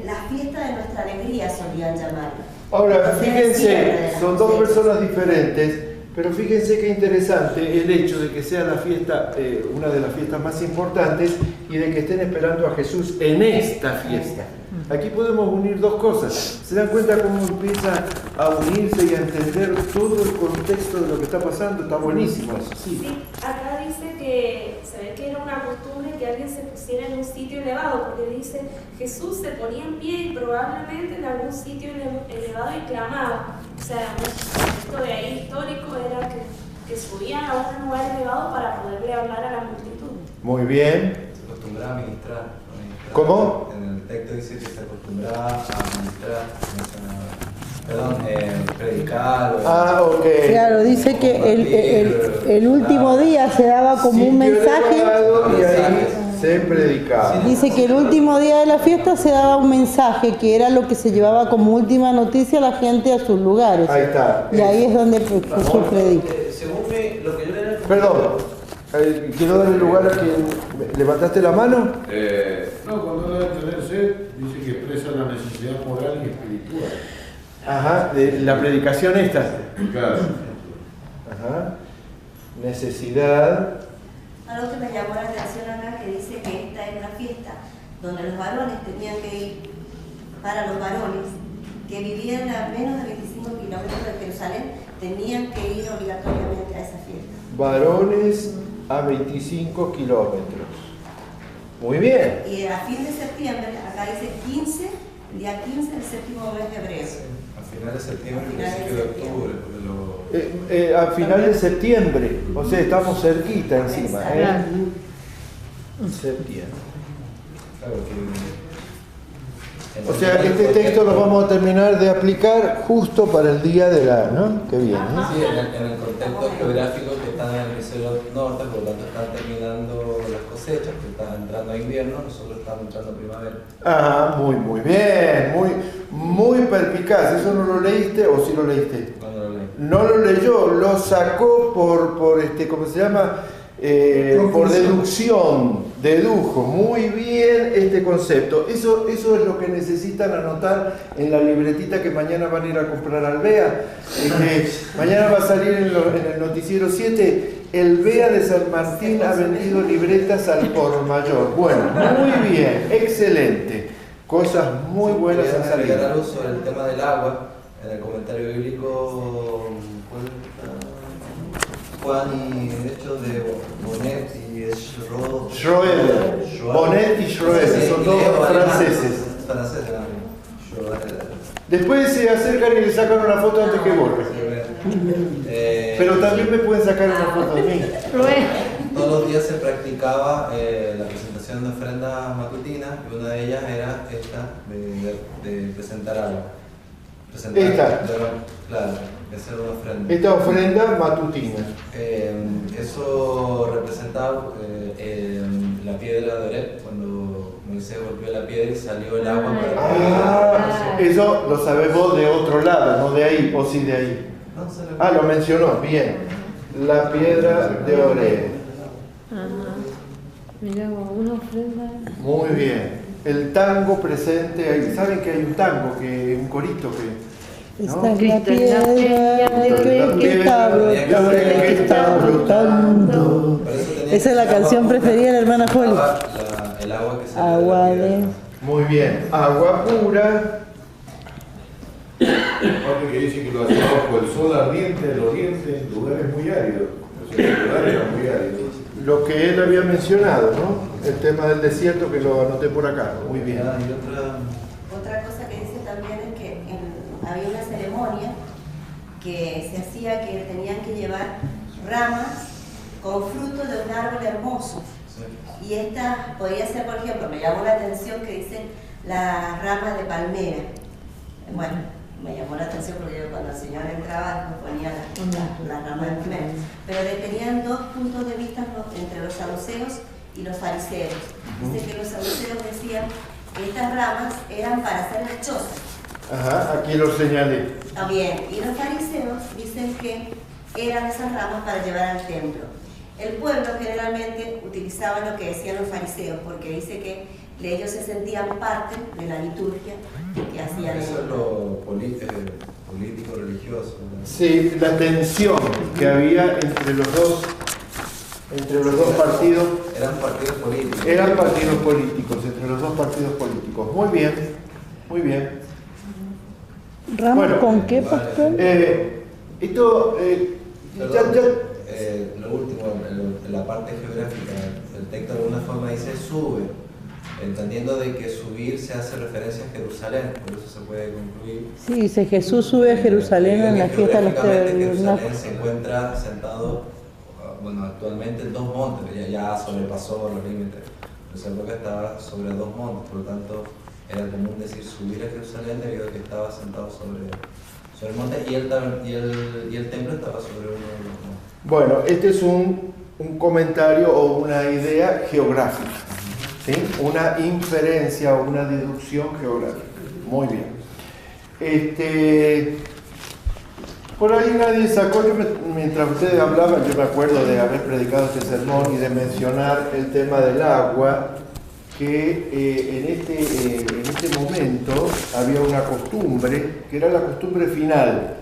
la fiesta de nuestra alegría solían llamarla. Ahora, fíjense, son dos personas diferentes, pero fíjense qué interesante el hecho de que sea la fiesta, una de las fiestas más importantes, y de que estén esperando a Jesús en esta fiesta. Aquí podemos unir dos cosas. ¿Se dan cuenta cómo empieza a unirse y a entender todo el contexto de lo que está pasando? Está buenísimo eso, sí. Sí, acá dice que se ve que era una costumbre que alguien se pusiera en un sitio elevado, porque dice Jesús se ponía en pie y probablemente en algún sitio elevado y clamaba. O sea, esto de ahí histórico era que subían a un lugar elevado para poderle hablar a la multitud. Muy bien. Se acostumbraba a ministrar. ¿Cómo? En el texto dice que se acostumbraba a ministrar, predicar. Ok. Claro, dice que el último día se daba como un mensaje. Y ahí se predicaba. Dice que el último día de la fiesta se daba un mensaje que era lo que se llevaba como última noticia a la gente a sus lugares. Ahí está. Y ahí es donde Jesús predica. Según lo que yo leí. Perdón. Quiero darle lugar a quien levantaste la mano. No, cuando habla de tener sed, dice que expresa la necesidad moral y espiritual. Ajá, de la predicación esta. Claro. Ajá. Necesidad. Algo que me llamó la atención acá, que dice que esta es una fiesta donde los varones tenían que ir, para los varones que vivían a menos de 25 kilómetros de Jerusalén, tenían que ir obligatoriamente a esa fiesta. Varones a 25 kilómetros. Muy bien. Y a fin de septiembre, acá dice 15, día 15 del séptimo mes de hebreo. A final de septiembre, principio de octubre. A final de septiembre, o sea, estamos cerquita encima. Septiembre. Claro que o sea, este texto lo vamos a terminar de aplicar justo para el día de la, ¿no? Que viene. sí, en el contexto geográfico que están en el hemisferio norte, por lo tanto están terminando las cosechas, que están entrando a invierno, nosotros estamos entrando a primavera. Ah, muy bien, muy perspicaz. ¿Eso no lo leíste o sí lo leíste? No lo leí. No lo leyó, lo sacó por ¿cómo se llama? Por deducción, dedujo muy bien este concepto. Eso es lo que necesitan anotar en la libretita que mañana van a ir a comprar al BEA. Mañana va a salir en el noticiero 7, el BEA de San Martín ha vendido libretas al por mayor. Bueno, muy bien, excelente. Cosas muy buenas han salido. Agregar algo sobre el tema del agua, en el comentario bíblico, Juan y de hecho de Bonet y que es Schroeder. Bonnet y Schroeder, son dos franceses. Después se acercan y le sacan una foto antes que borre. Pero también me pueden sacar una foto de mí. Todos los días se practicaba la presentación de ofrendas matutinas y una de ellas era esta de presentar algo. Esta. Claro, esa era una ofrenda. Esta ofrenda matutina. Eso representaba la piedra de Oreb, cuando Moisés golpeó la piedra y salió el agua. Eso lo sabés vos de otro lado, no de ahí, o sí de ahí. Lo mencionó, bien. La piedra de Oreb. Mirá, una ofrenda. Muy bien. El tango presente ahí. ¿Saben que hay un tango, un corito que... Esta es la piedra que está brotando. Esa es la canción preferida de la hermana Poli. El agua que Agua de... Muy bien. Agua pura. Aparte que dice que lo hacía bajo el sol ardiente del oriente en lugares muy áridos. O sea, los lugares eran muy áridos. Lo que él había mencionado, ¿no? El tema del desierto, que lo anoté por acá. Muy bien. Otra cosa que dice también es que había una ceremonia que se hacía que tenían que llevar ramas con fruto de un árbol hermoso. Y esta podía ser, por ejemplo, me llamó la atención que dice las ramas de palmera. Bueno, me llamó la atención porque yo cuando el Señor entraba nos ponía las ramas de palmera. Pero tenían dos puntos de vista entre los saduceos y los fariseos. Dice que los saduceos decían que estas ramas eran para hacer las chozas. Ajá, aquí lo señalé. Está bien. Y los fariseos dicen que eran esas ramas para llevar al templo. El pueblo generalmente utilizaba lo que decían los fariseos, porque dice que ellos se sentían parte de la liturgia que hacían. Eso es lo político, religioso, ¿no? Sí, la tensión que había entre los dos partidos. Eran partidos políticos. Eran partidos políticos, entre los dos partidos políticos. Muy bien, muy bien. ¿Ramos con qué, pastor? Lo último, en la parte geográfica, el texto de alguna forma dice sube, entendiendo de que subir se hace referencia a Jerusalén, por eso se puede concluir. Sí, dice Jesús sube a Jerusalén en la fiesta de los Jerusalén se encuentra sentado, bueno, actualmente en dos montes, ya sobrepasó los límites. En esa época estaba sobre dos montes, por lo tanto era común decir subir a Jerusalén debido a que estaba sentado sobre el monte y el templo estaba sobre uno de los montes. Bueno, este es un comentario o una idea geográfica, ¿sí? Una inferencia o una deducción geográfica. Muy bien. Por ahí nadie sacó, mientras ustedes hablaban, yo me acuerdo de haber predicado este sermón y de mencionar el tema del agua, que en este momento había una costumbre, que era la costumbre final,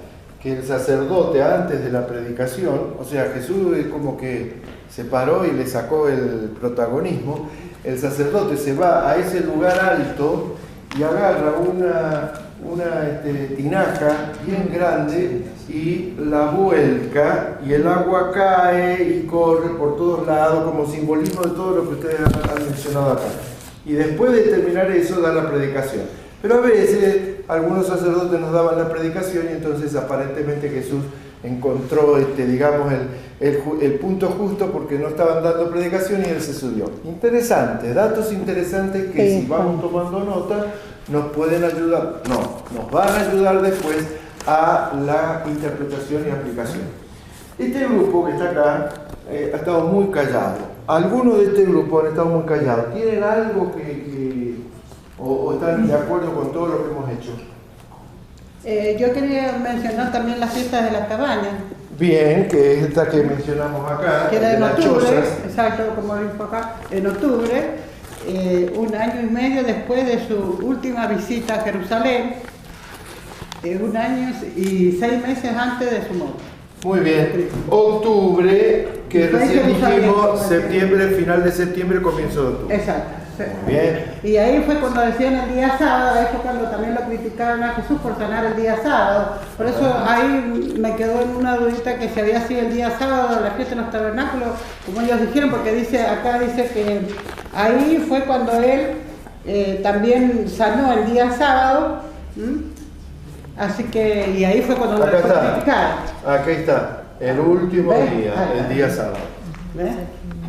que el sacerdote antes de la predicación, o sea, Jesús como que se paró y le sacó el protagonismo, el sacerdote se va a ese lugar alto y agarra una tinaja bien grande y la vuelca y el agua cae y corre por todos lados como simbolismo de todo lo que ustedes han mencionado acá. Y después de terminar eso da la predicación. Pero a veces algunos sacerdotes nos daban la predicación y entonces aparentemente Jesús encontró digamos el punto justo porque no estaban dando predicación y él se subió. Interesante, datos interesantes que si vamos tomando nota nos pueden ayudar, nos van a ayudar después a la interpretación y aplicación. Este grupo que está acá ha estado muy callado. Algunos de este grupo han estado muy callados. ¿Tienen algo o están de acuerdo con todo lo que hemos hecho? Yo quería mencionar también las fiestas de las cabañas. Bien, que es esta que mencionamos acá, que era de en las octubre, chozas. exacto, como dijo acá, en octubre, 1 año y medio después de su última visita a Jerusalén, 1 año y 6 meses antes de su muerte. Muy bien. Octubre, que recién dijimos septiembre, final de septiembre, comienzo de octubre. Exacto. Bien. Y ahí fue cuando decían el día sábado, ahí fue cuando también lo criticaron a Jesús por sanar el día sábado. Por eso ahí me quedó en una dudita que si había sido el día sábado la fiesta en los tabernáculos, como ellos dijeron, porque acá dice que ahí fue cuando él también sanó el día sábado. Así que, y ahí fue cuando lo criticaron. Aquí está, el último día, el día sábado. ¿Ves?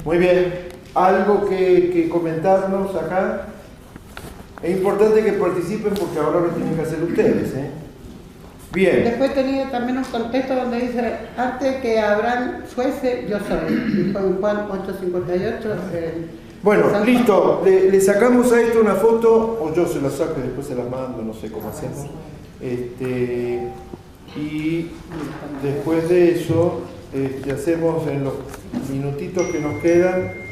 Muy bien. ¿Algo que comentarnos acá? Es importante que participen porque ahora lo tienen que hacer ustedes. Bien. Después tenía también un contexto donde dice, antes que Abraham fuese, yo soy. Dijo en Juan 8:58. Bueno, listo. Le sacamos a esto una foto, o yo se la saco y después se la mando, no sé cómo hacemos. Y después de eso, hacemos en los minutitos que nos quedan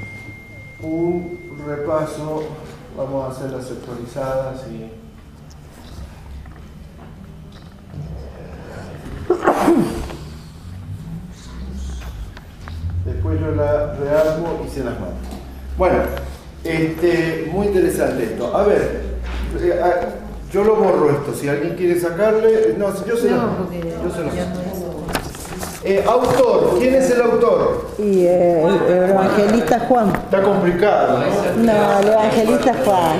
un repaso. Vamos a hacer las actualizadas y después yo la rearmo y se las mando. Bueno, muy interesante esto. A ver, yo lo borro esto. Si alguien quiere sacarle, no, yo se las mando. Autor, ¿quién es el autor? Y el evangelista Juan. Está complicado, ¿no? No, el evangelista Juan.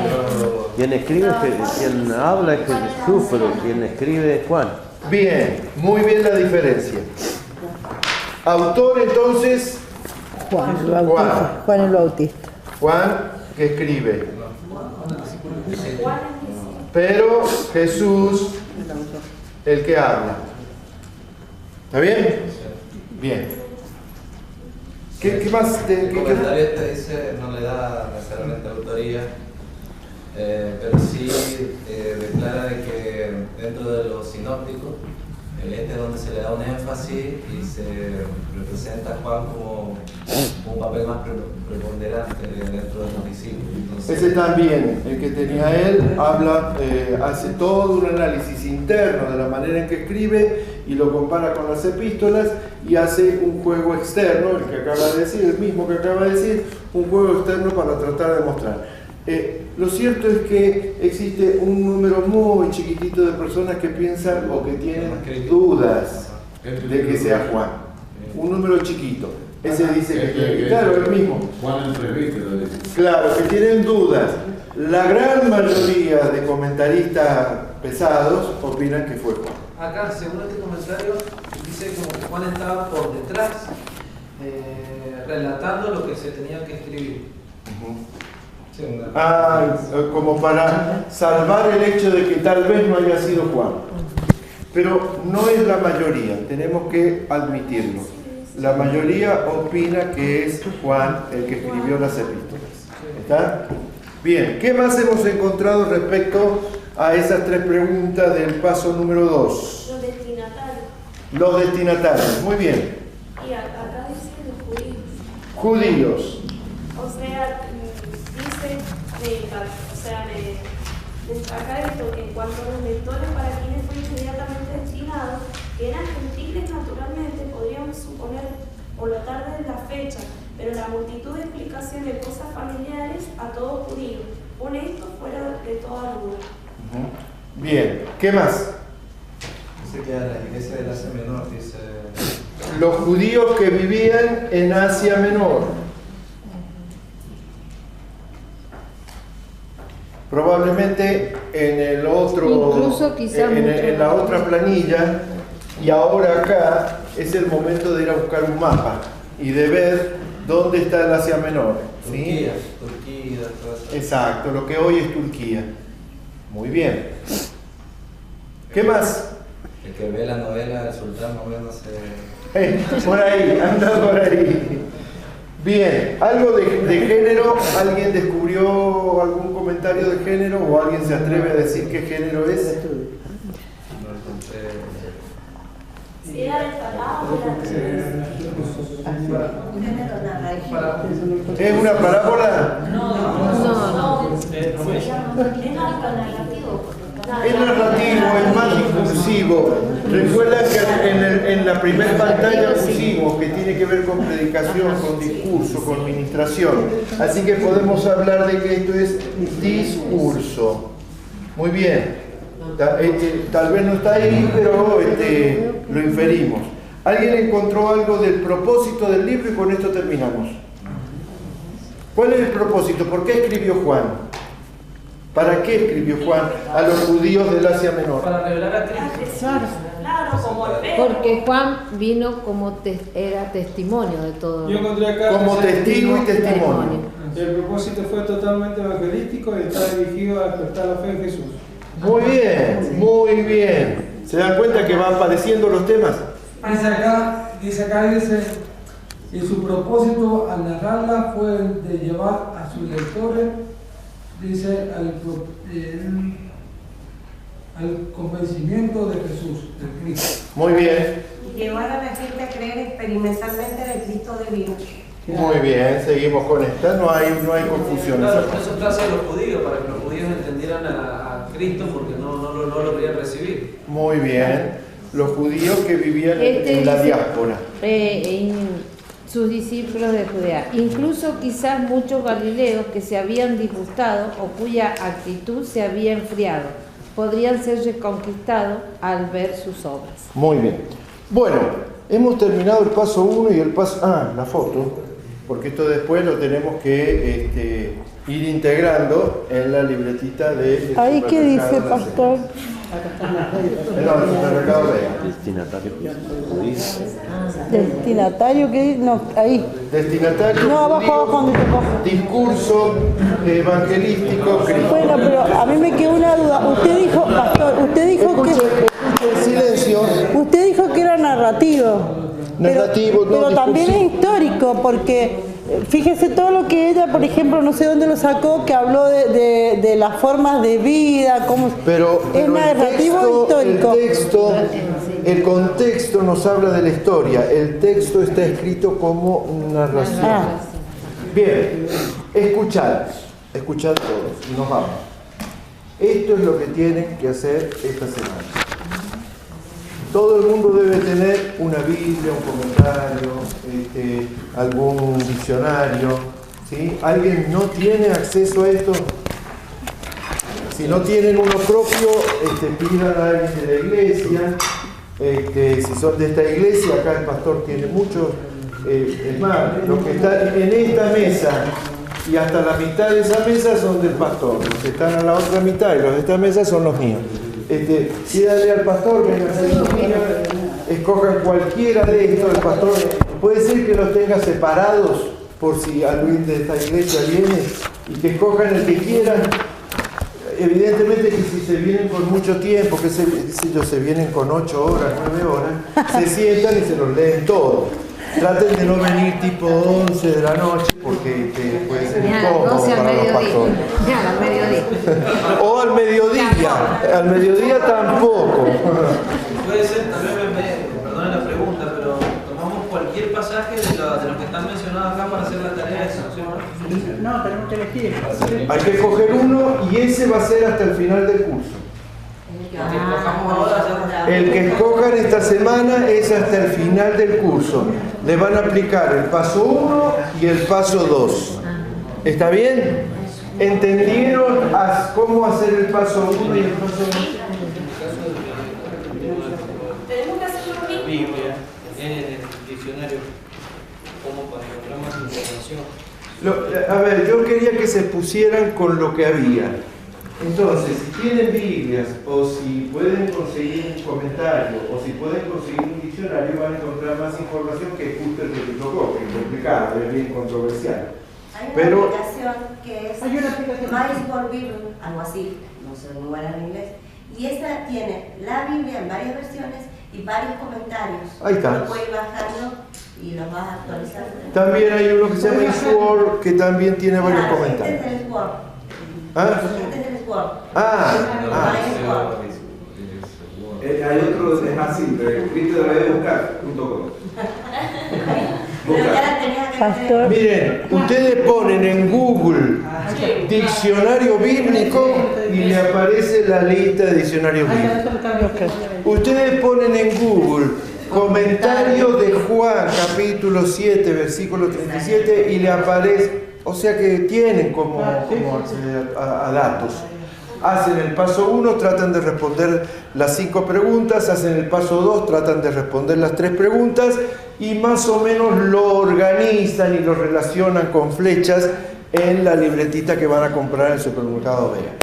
Quien escribe, quien habla es Jesús, pero quien escribe es Juan. Bien, muy bien la diferencia. Autor entonces, Juan el Bautista. Juan el Bautista. Juan que escribe. Pero Jesús el que habla. ¿Está bien? Bien. ¿Qué más? El comentario te dice, no le da necesariamente autoría, pero sí declara de que dentro de los sinópticos, es donde se le da un énfasis y se representa a Juan como un papel más preponderante dentro de los discípulos. Entonces, ese también, el que tenía él, habla, hace todo un análisis interno de la manera en que escribe y lo compara con las epístolas y hace un juego externo, el que acaba de decir, el mismo que acaba de decir, un juego externo para tratar de mostrar. Lo cierto es que existe un número muy chiquitito de personas que piensan o que tienen dudas de que sea Juan. Un número chiquito. Ese dice que claro, el mismo. Juan el presbítero. Claro, que tienen dudas. La gran mayoría de comentaristas pesados opinan que fue Juan. Acá, según este comentario, dice como que Juan estaba por detrás relatando lo que se tenía que escribir. Como para salvar el hecho de que tal vez no haya sido Juan. Pero no es la mayoría, tenemos que admitirlo. La mayoría opina que es Juan el que escribió las epístolas. ¿Está? Bien, ¿qué más hemos encontrado respecto a esas tres preguntas del paso número 2? Los destinatarios. Los destinatarios, muy bien. Y acá dice los judíos. Judíos. O sea, acá esto, que en cuanto a los lectores para quienes fue inmediatamente destinado, que eran gentiles naturalmente, podríamos suponer por la tarde de la fecha, pero la multitud de explicaciones, cosas familiares a todo judío, pone esto fuera de toda duda. Bien, ¿qué más? Dice que a la iglesia del Asia Menor, dice... Los judíos que vivían en Asia Menor. Probablemente en el otro, incluso quizá en la otra planilla, y ahora acá es el momento de ir a buscar un mapa y de ver dónde está el Asia Menor. ¿Sí? Turquía, todo eso. Exacto, lo que hoy es Turquía. Muy bien. ¿Qué más? El que ve la novela del sultán más o menos por ahí, anda por ahí. Bien, algo de género, ¿alguien descubrió algún comentario de género o alguien se atreve a decir qué género es? Si era de parábola. ¿Es una parábola? No. Es algo narrativo. Es narrativo, es más discursivo. Recuerda que en la primera pantalla pusimos que tiene que ver con predicación, con discurso, con ministración. Así que podemos hablar de que esto es discurso. Muy bien. Tal vez no está ahí, pero lo inferimos. ¿Alguien encontró algo del propósito del libro? Y con esto terminamos. ¿Cuál es el propósito? ¿Por qué escribió Juan? ¿Para qué escribió Juan a los judíos del Asia Menor? Para revelar a Cristo. Claro, como el verbo. Porque Juan vino como era testimonio de todo. Yo encontré acá como testigo y testimonio. El propósito fue totalmente evangelístico y está dirigido a despertar la fe en Jesús. Muy bien, muy bien. ¿Se dan cuenta que van apareciendo los temas? Dice, y su propósito al narrarla fue el de llevar a sus lectores, dice, al convencimiento de Jesús, de Cristo. Muy bien. Llevar a la gente a creer experimentalmente en el Cristo de vida. Muy bien, seguimos con esta, no hay confusión. Claro, eso está hacia los judíos, para que los judíos entendieran a Cristo, porque no lo querían recibir. Muy bien, los judíos que vivían en la diáspora. Sus discípulos de Judea, incluso quizás muchos galileos que se habían disgustado o cuya actitud se había enfriado, podrían ser reconquistados al ver sus obras. Muy bien. Bueno, hemos terminado el paso 1 y el paso... la foto, porque esto después lo tenemos que ir integrando en la libretita de... ¿Ahí qué dice, pastor? Destinatario, ¿qué dice? No, ahí. Destinatario. No, abajo donde te cojo. Discurso evangelístico cristiano. Bueno, pero a mí me quedó una duda. Usted dijo, pastor, silencio. Usted dijo que era narrativo. Pero también es histórico, porque fíjese todo lo que ella, por ejemplo, no sé dónde lo sacó, que habló de las formas de vida, cómo es narrativo histórico. El contexto nos habla de la historia, el texto está escrito como narración. Bien, escuchad todos y nos vamos. Esto es lo que tienen que hacer esta semana. Todo el mundo debe tener una Biblia, un comentario, algún diccionario, ¿sí? ¿Alguien no tiene acceso a esto? Si no tienen uno propio, pidan a alguien de la iglesia. Si son de esta iglesia, acá el pastor tiene muchos. Es más, los que están en esta mesa y hasta la mitad de esa mesa son del pastor. Los que están a la otra mitad y los de esta mesa son los míos. Pídale al pastor que escojan cualquiera de estos. El pastor puede ser que los tenga separados por si alguien de esta iglesia viene y que escojan el que quieran. Evidentemente que si se vienen con mucho tiempo, que se vienen con 8 horas, 9 horas, se sientan y se los leen todos. Traten de no venir tipo 11 de la noche porque puede ser incómodo para los pastores. Al mediodía. O al mediodía tampoco. Puede ser, también perdonen la pregunta, pero tomamos cualquier pasaje de los que están mencionados acá para hacer la tarea de extracción. No, tenemos que elegir. Hay que escoger uno y ese va a ser hasta el final del curso. El que escojan esta semana es hasta el final del curso. Le van a aplicar el paso 1 y el paso 2. ¿Está bien? ¿Entendieron cómo hacer el paso 1 y el paso 2? Tenemos que hacer lo mismo. Biblia, en el diccionario, como para encontrar más información. A ver, yo quería que se pusieran con lo que había. Entonces, si tienen Biblias, o si pueden conseguir un comentario, o si pueden conseguir un diccionario, van a encontrar más información que justo el que tocó, que es complicado, es bien controversial. Hay una aplicación que es My Bible, algo así, no sé muy buena en inglés, y esta tiene la Biblia en varias versiones y varios comentarios. Ahí está. Lo puedes bajarlo y los vas actualizando. También hay uno que se llama Sword, que también tiene varios comentarios. Este es el Sword. Este es el Sword. Hay otro donde es más simple, Cristo debe buscar.com. Pero ya la tenés Pastor. Miren, ustedes ponen en Google diccionario bíblico y le aparece la lista de diccionarios bíblicos. Ustedes ponen en Google comentario de Juan, capítulo 7, versículo 37, y le aparece, o sea que tienen como acceder a datos. Hacen el paso 1, tratan de responder las 5 preguntas, hacen el paso 2, tratan de responder las 3 preguntas y más o menos lo organizan y lo relacionan con flechas en la libretita que van a comprar en el supermercado Vea.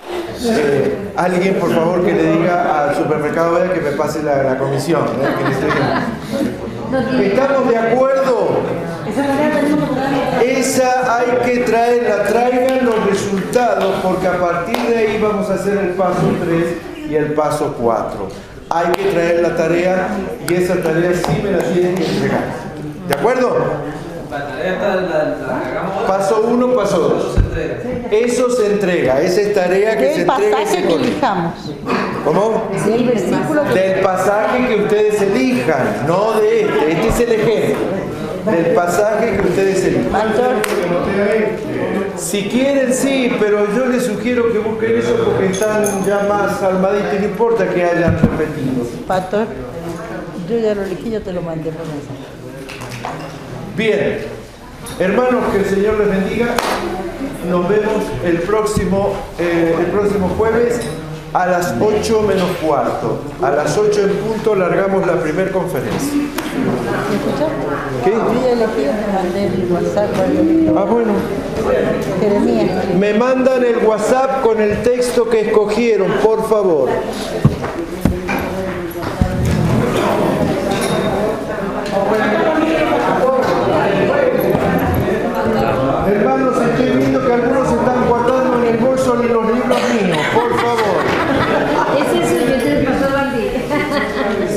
Alguien, por favor, que le diga al supermercado Vea que me pase la comisión. ¿Estamos de acuerdo? Esa hay que traerla, traigan los resultados, porque a partir de ahí vamos a hacer el paso 3 y el paso 4. Hay que traer la tarea y esa tarea sí me la tienen que entregar. ¿De acuerdo? La tarea la hagamos. Paso 1, paso 2. Eso se entrega, esa es tarea que se entrega. El pasaje que elijamos. ¿Cómo? Del versículo del pasaje que ustedes elijan, no de este. Este es el ejemplo. Del pasaje que ustedes elijan. Si quieren, sí, pero yo les sugiero que busquen eso porque están ya más armaditos y no importa que hayan repetido. Pastor, yo ya lo elegí, yo te lo mandé por mensaje. Bien, hermanos, que el Señor les bendiga. Nos vemos el próximo jueves a las 8 menos cuarto. A las 8 en punto largamos la primera conferencia. ¿Qué? Ah, bueno. Jeremías. Me mandan el WhatsApp con el texto que escogieron, por favor. Hermanos, estoy viendo que algunos se están guardando en el bolso ni los libros míos, por favor. Ese es el del pastor Valdivia.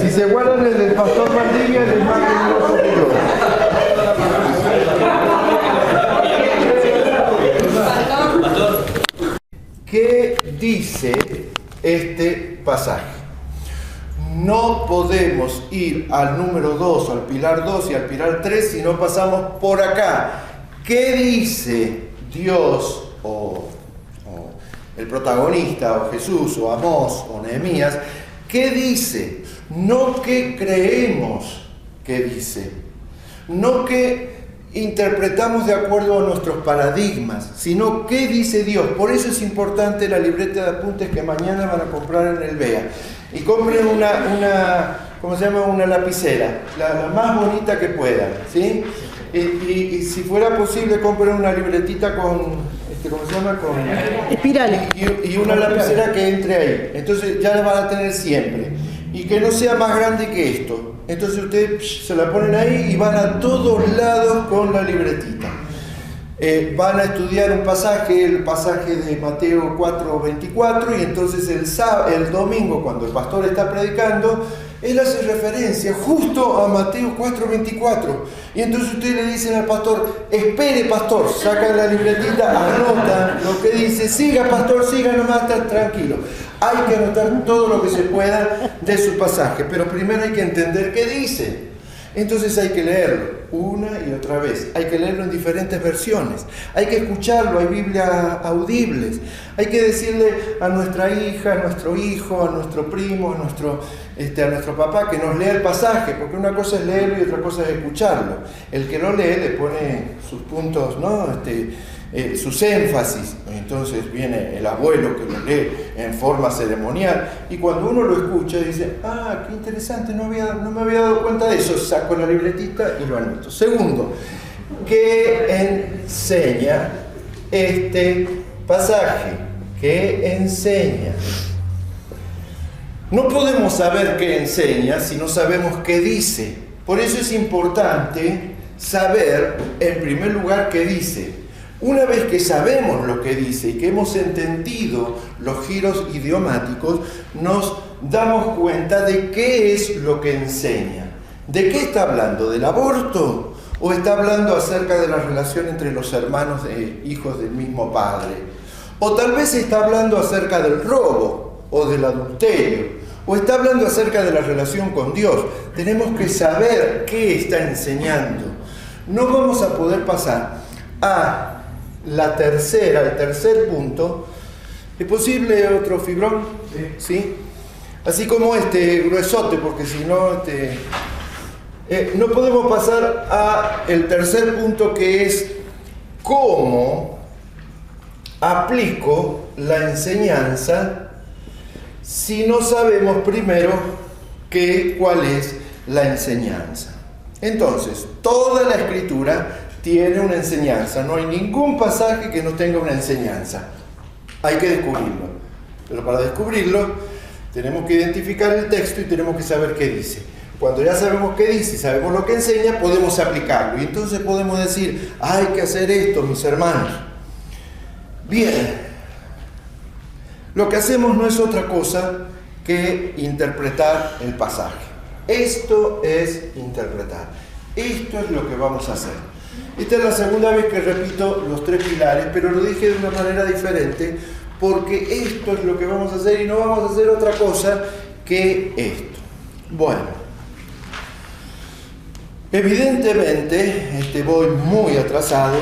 Si se guardan el del pastor Valdivia, les más peligroso que yo. ¿Qué dice este pasaje? No podemos ir al número 2, al pilar 2 y al pilar 3 si no pasamos por acá. ¿Qué dice Dios o el protagonista o Jesús o Amós o Nehemías? ¿Qué dice? No que creemos que dice, no que interpretamos de acuerdo a nuestros paradigmas, sino qué dice Dios. Por eso es importante la libreta de apuntes que mañana van a comprar en el BEA. Y compren ¿cómo se llama? Una lapicera, la más bonita que puedan, ¿sí? Y si fuera posible, compren una libretita con, ¿cómo se llama? Con espirales. Y una lapicera que entre ahí. Entonces ya la van a tener siempre. Y que no sea más grande que esto. Entonces ustedes se la ponen ahí y van a todos lados con la libretita. Van a estudiar un pasaje, el pasaje de Mateo 4:24, y entonces el domingo, cuando el pastor está predicando, él hace referencia justo a Mateo 4:24. Y entonces ustedes le dicen al pastor: espere, pastor, sacan la libretita, anotan lo que dice, siga, pastor, siga nomás, está tranquilo. Hay que anotar todo lo que se pueda de su pasaje, pero primero hay que entender qué dice. Entonces hay que leerlo una y otra vez, hay que leerlo en diferentes versiones, hay que escucharlo, hay Biblias audibles, hay que decirle a nuestra hija, a nuestro hijo, a nuestro primo, a nuestro papá que nos lea el pasaje, porque una cosa es leerlo y otra cosa es escucharlo. El que lo lee le pone sus puntos, ¿no? Sus énfasis. Entonces viene el abuelo que lo lee en forma ceremonial, y cuando uno lo escucha dice: ah, qué interesante, no me había dado cuenta de eso. Saco la libretita y lo anoto. Segundo, ¿qué enseña este pasaje? ¿Qué enseña? No podemos saber qué enseña si no sabemos qué dice. Por eso es importante saber, en primer lugar, qué dice. Una vez que sabemos lo que dice y que hemos entendido los giros idiomáticos, nos damos cuenta de qué es lo que enseña. ¿De qué está hablando? ¿Del aborto? ¿O está hablando acerca de la relación entre los hermanos hijos del mismo padre? ¿O tal vez está hablando acerca del robo o del adulterio? ¿O está hablando acerca de la relación con Dios? Tenemos que saber qué está enseñando. no vamos a poder pasar a el tercer punto. ¿Es posible otro fibrón? ¿Sí? Así como gruesote, porque si no, no podemos pasar a el tercer punto, que es cómo aplico la enseñanza si no sabemos primero cuál es la enseñanza. Entonces, toda la escritura tiene una enseñanza, no hay ningún pasaje que no tenga una enseñanza. Hay que descubrirlo, pero para descubrirlo tenemos que identificar el texto y tenemos que saber qué dice. Cuando ya sabemos qué dice y sabemos lo que enseña, podemos aplicarlo, y entonces podemos decir, hay que hacer esto, mis hermanos. Bien, lo que hacemos no es otra cosa que interpretar el pasaje. Esto es interpretar. Esto es lo que vamos a hacer. Esta es la segunda vez que repito los 3 pilares, pero lo dije de una manera diferente, porque esto es lo que vamos a hacer y no vamos a hacer otra cosa que esto. Bueno, evidentemente voy muy atrasado,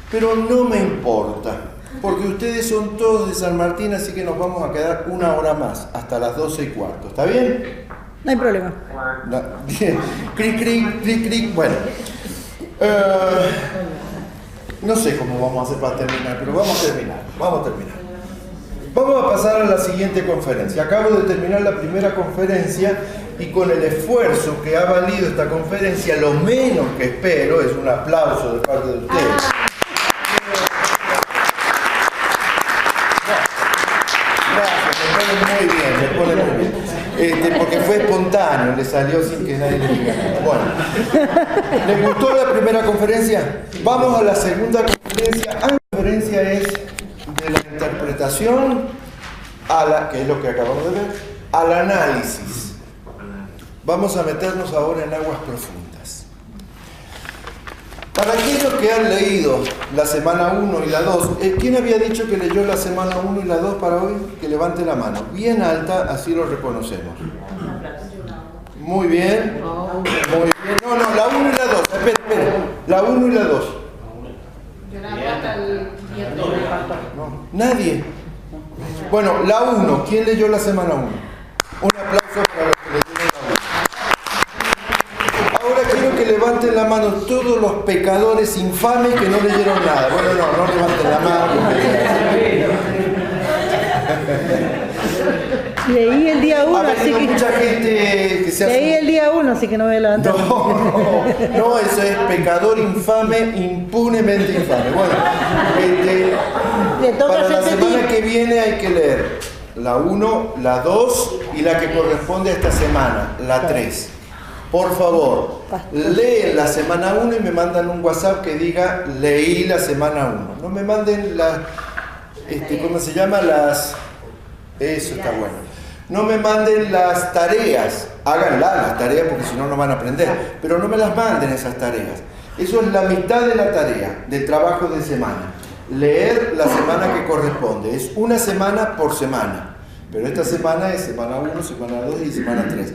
pero no me importa, porque ustedes son todos de San Martín, así que nos vamos a quedar 1 hora más, hasta las 12:15. ¿Está bien? No hay problema. Cric, cric, cric, cric. Bueno, no sé cómo vamos a hacer para terminar, pero vamos a terminar. Vamos a pasar a la siguiente conferencia. Acabo de terminar la primera conferencia y con el esfuerzo que ha valido esta conferencia, lo menos que espero es un aplauso de parte de ustedes. Me pone muy bien, porque fue espontáneo, le salió sin que nadie le diga nada. Bueno, ¿les gustó la primera conferencia? Vamos a la segunda conferencia. La conferencia es de la interpretación que es lo que acabamos de ver, al análisis. Vamos a meternos ahora en aguas profundas. Para aquellos que han leído la semana 1 y la 2, ¿quién había dicho que leyó la semana 1 y la 2 para hoy? Que levante la mano. Bien alta, así lo reconocemos. Muy bien. Muy bien. No, la 1 y la 2. Espera. La 1 y la 2. No, nadie. Bueno, la 1. ¿Quién leyó la semana 1? Un aplauso para los que leyeron la 1. Ahora quiero que levanten la mano todos los pecadores infames que no leyeron nada. Bueno, no levanten la mano. Leí el día 1, así que mucha gente que se hace... Leí el día 1, así que no voy a levantar. No, eso es pecador infame, impunemente infame. Bueno, para la semana que viene hay que leer la 1, la 2 y la que corresponde a esta semana, la 3. Por favor, leen la semana 1 y me mandan un WhatsApp que diga leí la semana 1. No me manden ¿cómo se llama? Eso está bueno. No me manden las tareas, háganlas las tareas porque si no, no van a aprender, pero no me las manden esas tareas. Eso es la mitad de la tarea, del trabajo de semana. Leer la semana que corresponde, es una semana por semana, pero esta semana es semana 1, semana 2 y semana 3.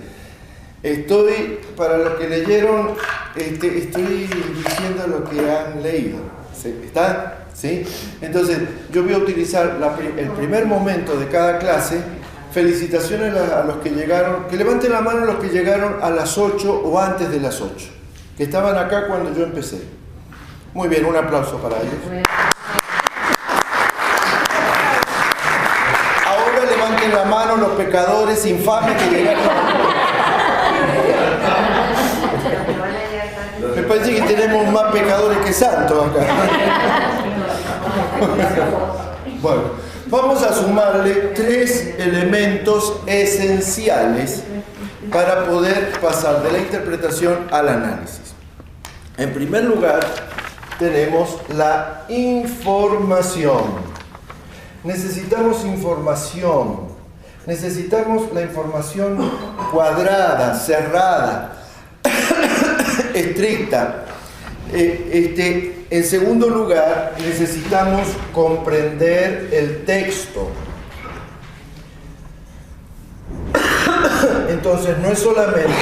Para los que leyeron, estoy diciendo lo que han leído. ¿Está? ¿Sí? Entonces, yo voy a utilizar el primer momento de cada clase. Felicitaciones a los que llegaron, que levanten la mano los que llegaron a las 8 o antes de las 8, que estaban acá cuando yo empecé. Muy bien, un aplauso para ellos. Ahora levanten la mano los pecadores infames que llegaron. Me parece que tenemos más pecadores que santos acá. Bueno, vamos a sumarle 3 elementos esenciales para poder pasar de la interpretación al análisis. En primer lugar, tenemos la información. Necesitamos información. Necesitamos la información cuadrada, cerrada, estricta. En segundo lugar, necesitamos comprender el texto. Entonces, no es solamente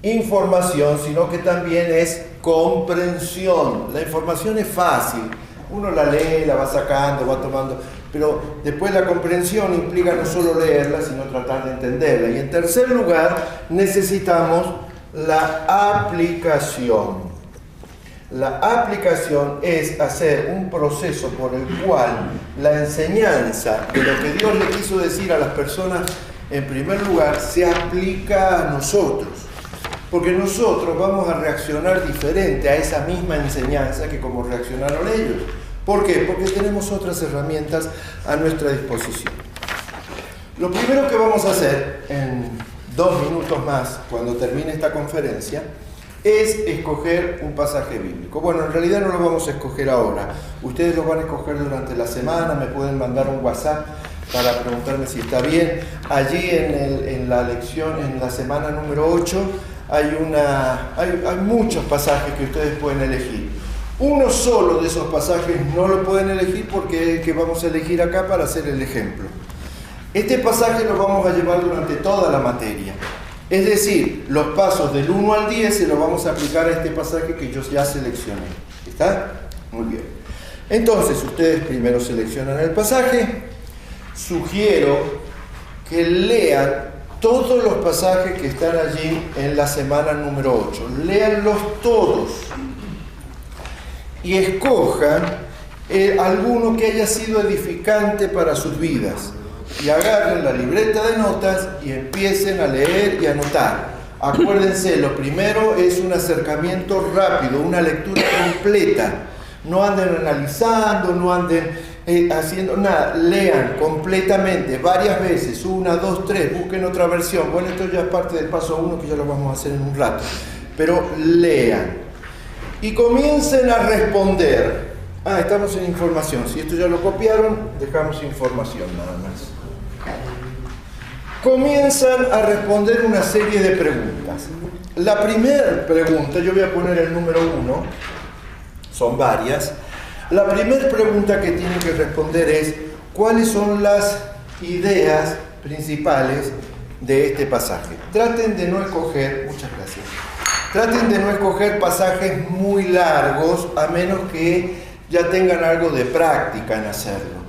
información, sino que también es comprensión. La información es fácil, uno la lee, la va sacando, va tomando, pero después la comprensión implica no solo leerla, sino tratar de entenderla. Y en tercer lugar, necesitamos la aplicación. La aplicación es hacer un proceso por el cual la enseñanza de lo que Dios le quiso decir a las personas, en primer lugar, se aplica a nosotros. Porque nosotros vamos a reaccionar diferente a esa misma enseñanza que como reaccionaron ellos. ¿Por qué? Porque tenemos otras herramientas a nuestra disposición. Lo primero que vamos a hacer en 2 minutos más, cuando termine esta conferencia, es escoger un pasaje bíblico. Bueno, en realidad no lo vamos a escoger ahora. Ustedes lo van a escoger durante la semana, me pueden mandar un WhatsApp para preguntarme si está bien. Allí en la lección, en la semana número 8, hay muchos pasajes que ustedes pueden elegir. Uno solo de esos pasajes no lo pueden elegir porque es el que vamos a elegir acá para hacer el ejemplo. Este pasaje lo vamos a llevar durante toda la materia. Es decir, los pasos del 1 al 10 se los vamos a aplicar a este pasaje que yo ya seleccioné. ¿Está? Muy bien. Entonces, ustedes primero seleccionan el pasaje. Sugiero que lean todos los pasajes que están allí en la semana número 8. Léanlos todos. Y escojan alguno que haya sido edificante para sus vidas. Y agarren la libreta de notas y empiecen a leer y a anotar. Acuérdense, lo primero es un acercamiento rápido, una lectura completa. No anden analizando, no anden haciendo nada. Lean completamente, varias veces, 1, 2, 3, busquen otra versión. Bueno, esto ya es parte del paso 1 que ya lo vamos a hacer en un rato. Pero lean. Y comiencen a responder. Estamos en información. Si esto ya lo copiaron, dejamos información nada más. Comienzan a responder una serie de preguntas. La primera pregunta, yo voy a poner el número 1, son varias. La primera pregunta que tienen que responder es: ¿cuáles son las ideas principales de este pasaje? Traten de no escoger, muchas gracias, traten de no escoger pasajes muy largos, a menos que ya tengan algo de práctica en hacerlo.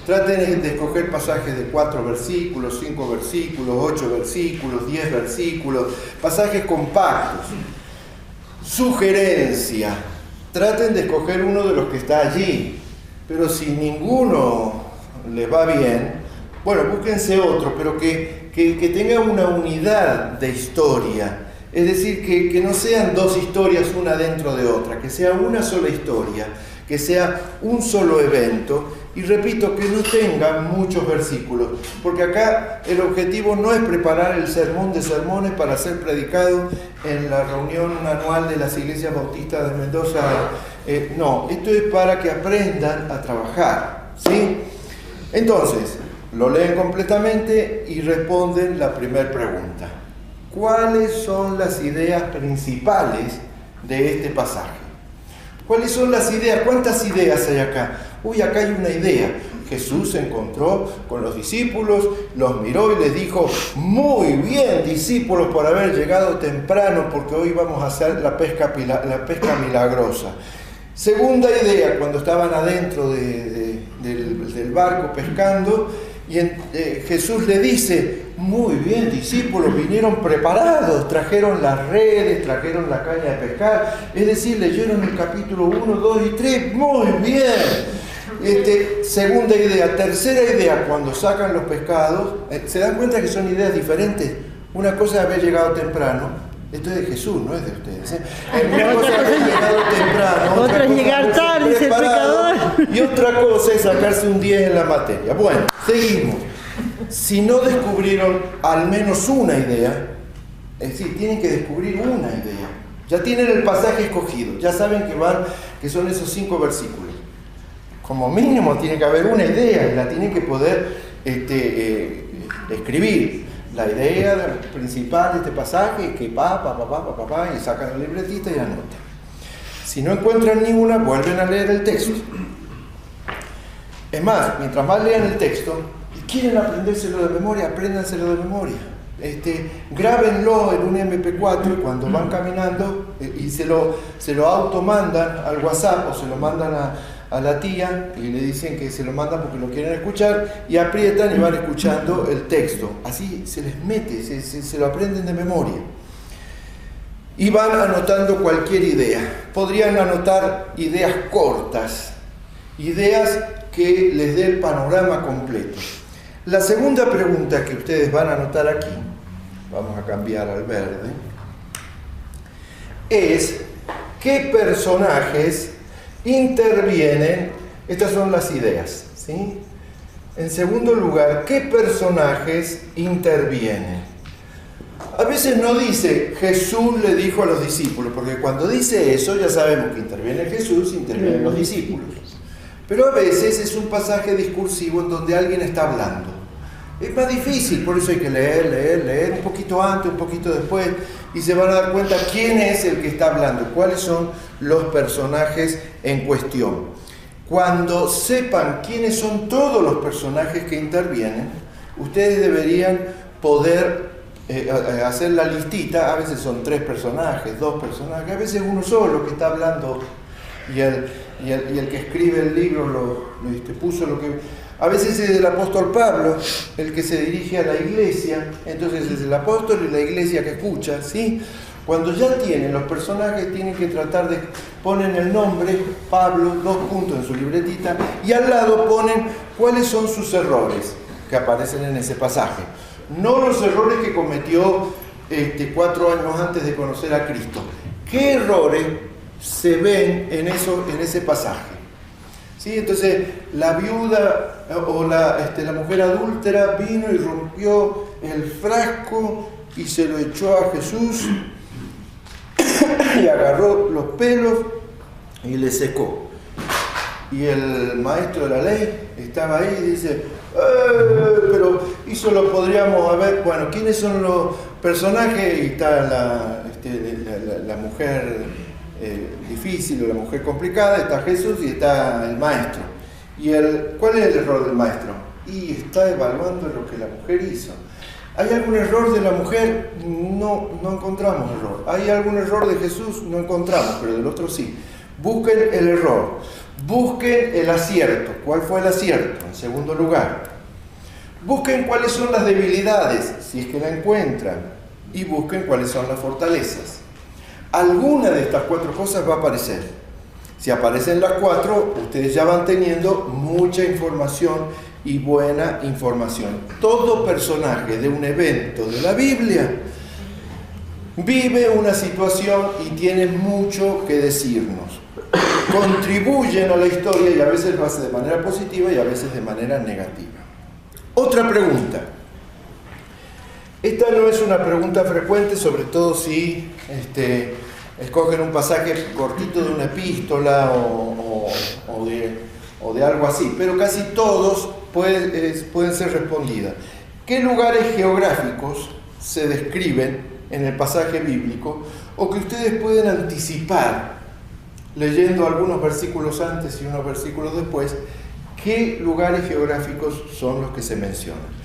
Traten de escoger pasajes de 4 versículos, 5 versículos, 8 versículos, 10 versículos, pasajes compactos. Sugerencia: traten de escoger uno de los que está allí, pero si ninguno les va bien, bueno, búsquense otro, pero que tenga una unidad de historia. Es decir, que no sean 2 historias una dentro de otra, que sea una sola historia, que sea un solo evento. Y repito, que no tengan muchos versículos, porque acá el objetivo no es preparar el sermón de sermones para ser predicado en la reunión anual de las iglesias bautistas de Mendoza. No, esto es para que aprendan a trabajar, ¿sí? Entonces, lo leen completamente y responden la primera pregunta. ¿Cuáles son las ideas principales de este pasaje? ¿Cuáles son las ideas? ¿Cuántas ideas hay acá? Acá hay una idea. Jesús se encontró con los discípulos, los miró y les dijo: muy bien, discípulos, por haber llegado temprano, porque hoy vamos a hacer la pesca milagrosa. Segunda idea, cuando estaban adentro del barco pescando, y Jesús le dice: muy bien, discípulos, vinieron preparados, trajeron las redes, trajeron la caña de pescar, es decir, leyeron el capítulo 1, 2 y 3, muy bien. Segunda idea. Tercera idea, cuando sacan los pescados, se dan cuenta que son ideas diferentes. Una cosa es haber llegado temprano, esto es de Jesús, no es de ustedes. Una cosa es haber llegado temprano, otra es llegar tarde, dice el pecador, y otra cosa es sacarse un 10 en la materia. Bueno, seguimos. Si no descubrieron al menos una idea, es decir, tienen que descubrir una idea. Ya tienen el pasaje escogido, ya saben que son esos 5 versículos. Como mínimo tiene que haber una idea y la tienen que poder escribir. La idea principal de este pasaje es que y sacan la libretita y anotan. Si no encuentran ninguna, vuelven a leer el texto. Es más, mientras más lean el texto y quieren aprendérselo de memoria, apréndanselo de memoria. Grábenlo en un MP4 y cuando van caminando y se lo automandan al WhatsApp o se lo mandan a la tía y le dicen que se lo mandan porque lo quieren escuchar y aprietan y van escuchando el texto. Así se les mete, se lo aprenden de memoria. Y van anotando cualquier idea. Podrían anotar ideas cortas, ideas que les dé el panorama completo. La segunda pregunta que ustedes van a anotar aquí, vamos a cambiar al verde, es ¿qué personajes intervienen? Estas son las ideas, ¿sí? En segundo lugar, ¿qué personajes intervienen? A veces no dice Jesús le dijo a los discípulos, porque cuando dice eso ya sabemos que interviene Jesús, intervienen los discípulos. Pero a veces es un pasaje discursivo en donde alguien está hablando. Es más difícil, por eso hay que leer, un poquito antes, un poquito después, y se van a dar cuenta quién es el que está hablando, cuáles son los personajes en cuestión. Cuando sepan quiénes son todos los personajes que intervienen, ustedes deberían poder hacer la listita. A veces son 3 personajes, 2 personajes, a veces uno solo que está hablando y el que escribe el libro puso lo que... A veces es el apóstol Pablo el que se dirige a la iglesia, entonces es el apóstol y la iglesia que escucha, ¿sí? Cuando ya tienen los personajes, tienen que tratar de... Ponen el nombre, Pablo, 2 puntos en su libretita, y al lado ponen cuáles son sus errores que aparecen en ese pasaje. No los errores que cometió 4 años antes de conocer a Cristo. ¿Qué errores se ven en ese pasaje? ¿Sí? Entonces, la viuda o la mujer adúltera vino y rompió el frasco y se lo echó a Jesús y agarró los pelos y le secó. Y el maestro de la ley estaba ahí y dice, pero eso lo podríamos haber... Bueno, ¿quiénes son los personajes? Y está la mujer difícil o la mujer complicada, está Jesús y está el maestro. ¿Cuál es el error del maestro? Y está evaluando lo que la mujer hizo. ¿Hay algún error de la mujer? No encontramos error. ¿Hay algún error de Jesús? No encontramos, pero del otro sí. Busquen el error. Busquen el acierto. ¿Cuál fue el acierto? En segundo lugar. Busquen cuáles son las debilidades, si es que la encuentran. Y busquen cuáles son las fortalezas. Alguna de estas 4 cosas va a aparecer. Si aparecen las 4, ustedes ya van teniendo mucha información y buena información. Todo personaje de un evento de la Biblia vive una situación y tiene mucho que decirnos. Contribuyen a la historia y a veces lo hace de manera positiva y a veces de manera negativa. Otra pregunta. Esta no es una pregunta frecuente, sobre todo si escogen un pasaje cortito de una epístola o de algo así, pero casi todos pueden ser respondidas. ¿Qué lugares geográficos se describen en el pasaje bíblico o que ustedes pueden anticipar leyendo algunos versículos antes y unos versículos después? ¿Qué lugares geográficos son los que se mencionan?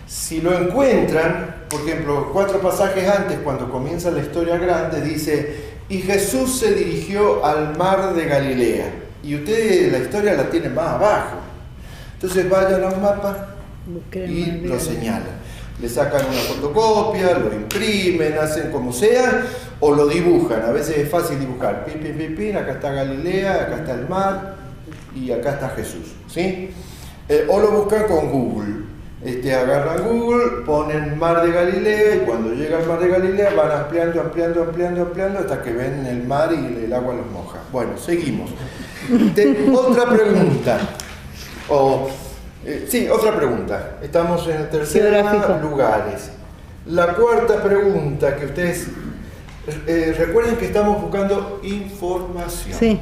Si lo encuentran, por ejemplo, 4 pasajes antes, cuando comienza la historia grande, dice, y Jesús se dirigió al mar de Galilea. Y ustedes la historia la tienen más abajo. Entonces vayan a un mapa y lo señalan. Le sacan una fotocopia, lo imprimen, hacen como sea, o lo dibujan. A veces es fácil dibujar. Pin, pin, pin, pin, acá está Galilea, acá está el mar y acá está Jesús, ¿sí? O lo buscan con Google. Agarran Google, ponen mar de Galilea y cuando llega al mar de Galilea van ampliando hasta que ven el mar y el agua los moja. Bueno, seguimos. Otra pregunta. Otra pregunta. Estamos en el tercer lugares. La cuarta pregunta que ustedes recuerden que estamos buscando información. Sí.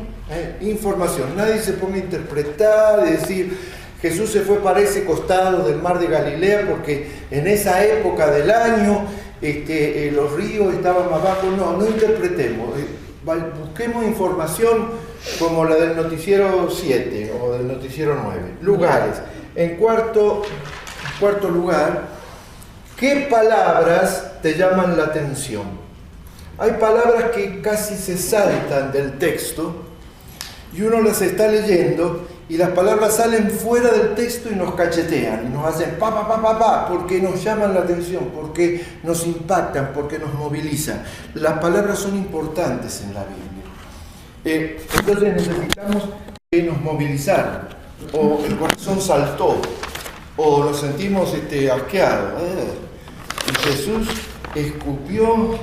Información. Nadie se ponga a interpretar y decir Jesús se fue para ese costado del mar de Galilea porque en esa época del año los ríos estaban más bajos. No interpretemos. Busquemos información como la del noticiero 7 o del noticiero 9. Lugares. En cuarto lugar, ¿Qué palabras te llaman la atención? Hay palabras que casi se saltan del texto y uno las está leyendo y las palabras salen fuera del texto y nos cachetean y nos hacen porque nos llaman la atención, porque nos impactan, porque nos movilizan. Las palabras son importantes en la Biblia. Entonces necesitamos que nos movilizar, o el corazón saltó, o nos sentimos asqueados. Y Jesús escupió,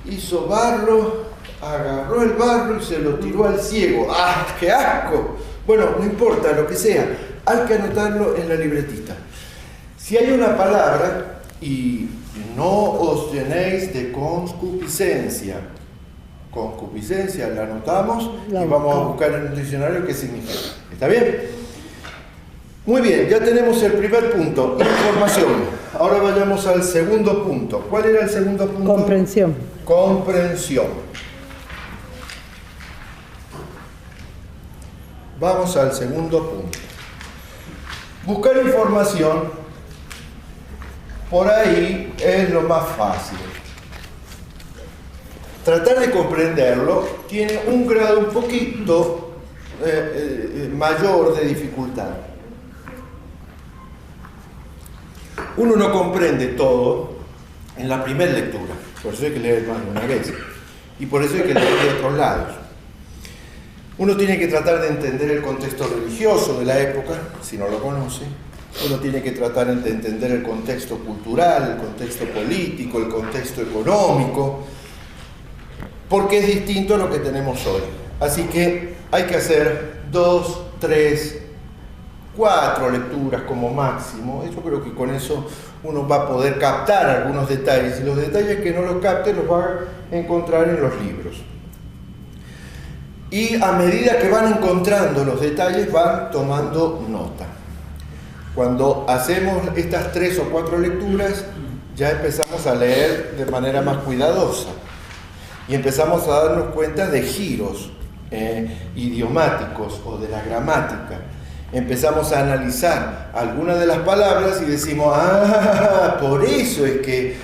hizo barro, agarró el barro y se lo tiró al ciego. ¡Ah, qué asco! Bueno, no importa, lo que sea, hay que anotarlo en la libretita. Si hay una palabra, y no os llenéis de concupiscencia, la anotamos y vamos a buscar en el diccionario qué significa. ¿Está bien? Muy bien, ya tenemos el primer punto, información. Ahora vayamos al segundo punto. ¿Cuál era el segundo punto? Comprensión. Comprensión. Vamos al segundo punto. Buscar información, por ahí es lo más fácil. Tratar de comprenderlo tiene un grado un poquito mayor de dificultad. Uno no comprende todo en la primera lectura, por eso hay que leer más de una vez y por eso hay que leer de otros lados. Uno tiene que tratar de entender el contexto religioso de la época, si no lo conoce. Uno tiene que tratar de entender el contexto cultural, el contexto político, el contexto económico, porque es distinto a lo que tenemos hoy. Así que hay que hacer 2, 3, 4 lecturas como máximo. Yo creo que con eso uno va a poder captar algunos detalles, y los detalles que no los capte los va a encontrar en los libros. Y a medida que van encontrando los detalles van tomando nota. Cuando hacemos estas 3 o 4 lecturas ya empezamos a leer de manera más cuidadosa y empezamos a darnos cuenta de giros idiomáticos o de la gramática. Empezamos a analizar algunas de las palabras y decimos, por eso es que,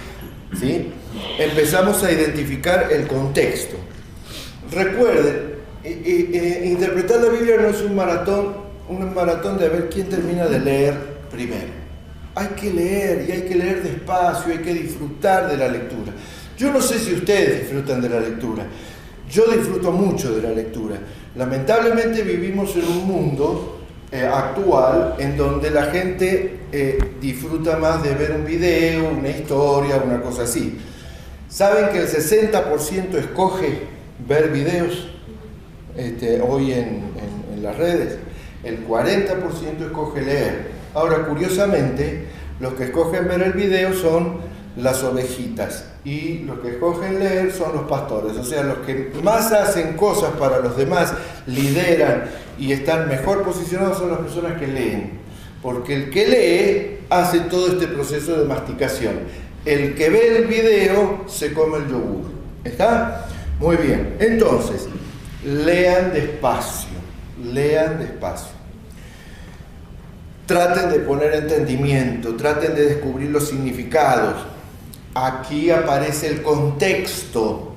¿sí? Empezamos a identificar el contexto. Recuerden, interpretar la Biblia no es un maratón de ver quién termina de leer primero. Hay que leer, y hay que leer despacio, hay que disfrutar de la lectura. Yo no sé si ustedes disfrutan de la lectura. Yo disfruto mucho de la lectura. Lamentablemente vivimos en un mundo actual en donde la gente disfruta más de ver un video, una historia, una cosa así. ¿Saben que el 60% escoge ver videos hoy en las redes? El 40% escoge leer. Ahora, curiosamente, los que escogen ver el video son las ovejitas y los que escogen leer son los pastores. O sea, los que más hacen cosas para los demás, lideran y están mejor posicionados son las personas que leen. Porque el que lee hace todo este proceso de masticación. El que ve el video se come el yogur. ¿Está? Muy bien. Entonces, lean despacio. Lean despacio. Traten de poner entendimiento, traten de descubrir los significados. Aquí aparece el contexto.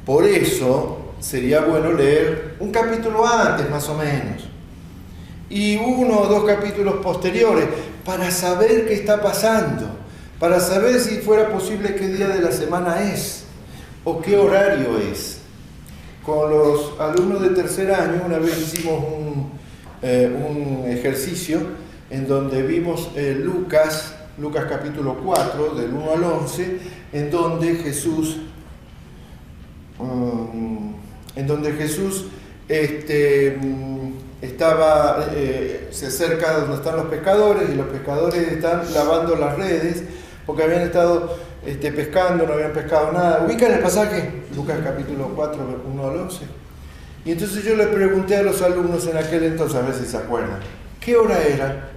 Por eso sería bueno leer un capítulo antes, más o menos, y 1 o 2 capítulos posteriores, para saber qué está pasando, para saber si fuera posible qué día de la semana es, o qué horario es. Con los alumnos de tercer año, una vez hicimos un ejercicio en donde vimos Lucas capítulo 4, del 1 al 11, en donde Jesús se acerca donde están los pescadores, y los pescadores están lavando las redes porque habían estado pescando, no habían pescado nada. ¿Ubican el pasaje? Lucas capítulo 4, 1 al 11. Y entonces yo le pregunté a los alumnos en aquel entonces, a ver si se acuerdan, ¿qué hora era?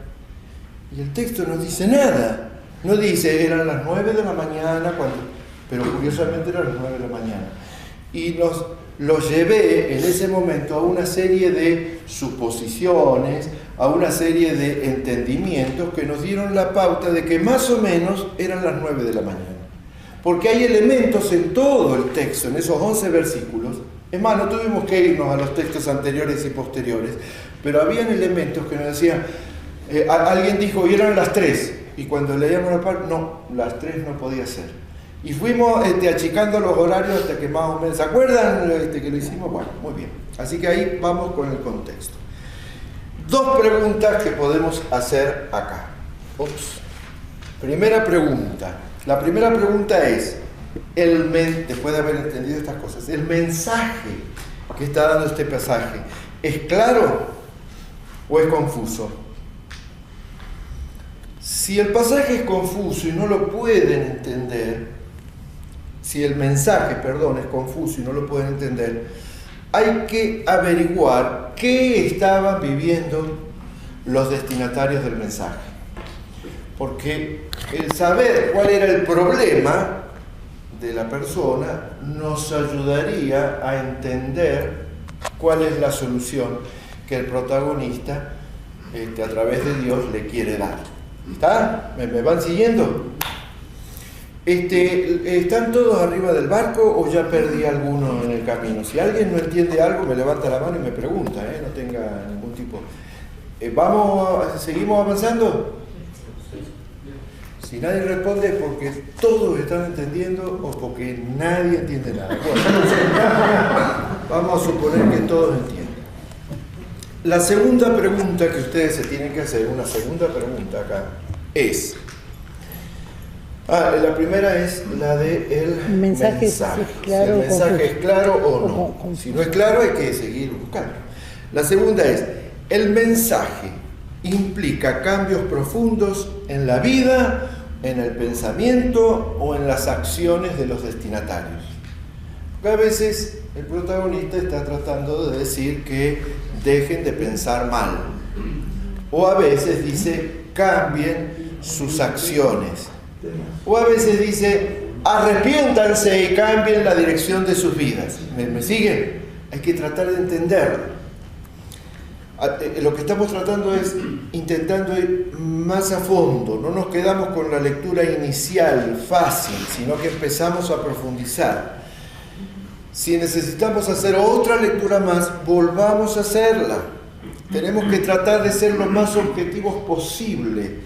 Y el texto no dice nada. No dice, eran las 9 de la mañana, pero curiosamente eran las 9 de la mañana. Y los llevé en ese momento a una serie de suposiciones, a una serie de entendimientos que nos dieron la pauta de que más o menos eran las 9 de la mañana. Porque hay elementos en todo el texto, en esos 11 versículos. Es más, no tuvimos que irnos a los textos anteriores y posteriores, pero habían elementos que nos decían, alguien dijo, y eran las 3, y cuando leíamos la parte, no, las 3 no podía ser. Y fuimos achicando los horarios hasta que más o menos, ¿se acuerdan que lo hicimos? Bueno, muy bien. Así que ahí vamos con el contexto. Dos preguntas que podemos hacer acá. Primera pregunta. La primera pregunta es, después de haber entendido estas cosas, ¿el mensaje que está dando este pasaje es claro o es confuso? Si el pasaje es confuso y no lo pueden entender, si el mensaje, perdón, es confuso y no lo pueden entender, hay que averiguar qué estaban viviendo los destinatarios del mensaje. Porque el saber cuál era el problema de la persona nos ayudaría a entender cuál es la solución que el protagonista a través de Dios le quiere dar. ¿Está? ¿Me van siguiendo? ¿Están todos arriba del barco o ya perdí alguno en el camino? Si alguien no entiende algo, me levanta la mano y me pregunta, no tenga ningún tipo. ¿Seguimos avanzando? Si nadie responde es porque todos están entendiendo o porque nadie entiende nada. Bueno, vamos a suponer que todos entienden. La segunda pregunta que ustedes se tienen que hacer, una segunda pregunta acá, es... la primera es la de el mensaje. Si el mensaje es claro o no. Si no es claro hay que seguir buscando. La segunda es, ¿el mensaje implica cambios profundos en la vida, en el pensamiento o en las acciones de los destinatarios? Porque a veces el protagonista está tratando de decir que dejen de pensar mal. O a veces dice, cambien sus acciones. O a veces dice, arrepiéntanse y cambien la dirección de sus vidas. ¿Me siguen? Hay que tratar de entenderlo. Lo que estamos tratando es intentando ir más a fondo. No nos quedamos con la lectura inicial, fácil, sino que empezamos a profundizar. Si necesitamos hacer otra lectura más, volvamos a hacerla. Tenemos que tratar de ser lo más objetivos posible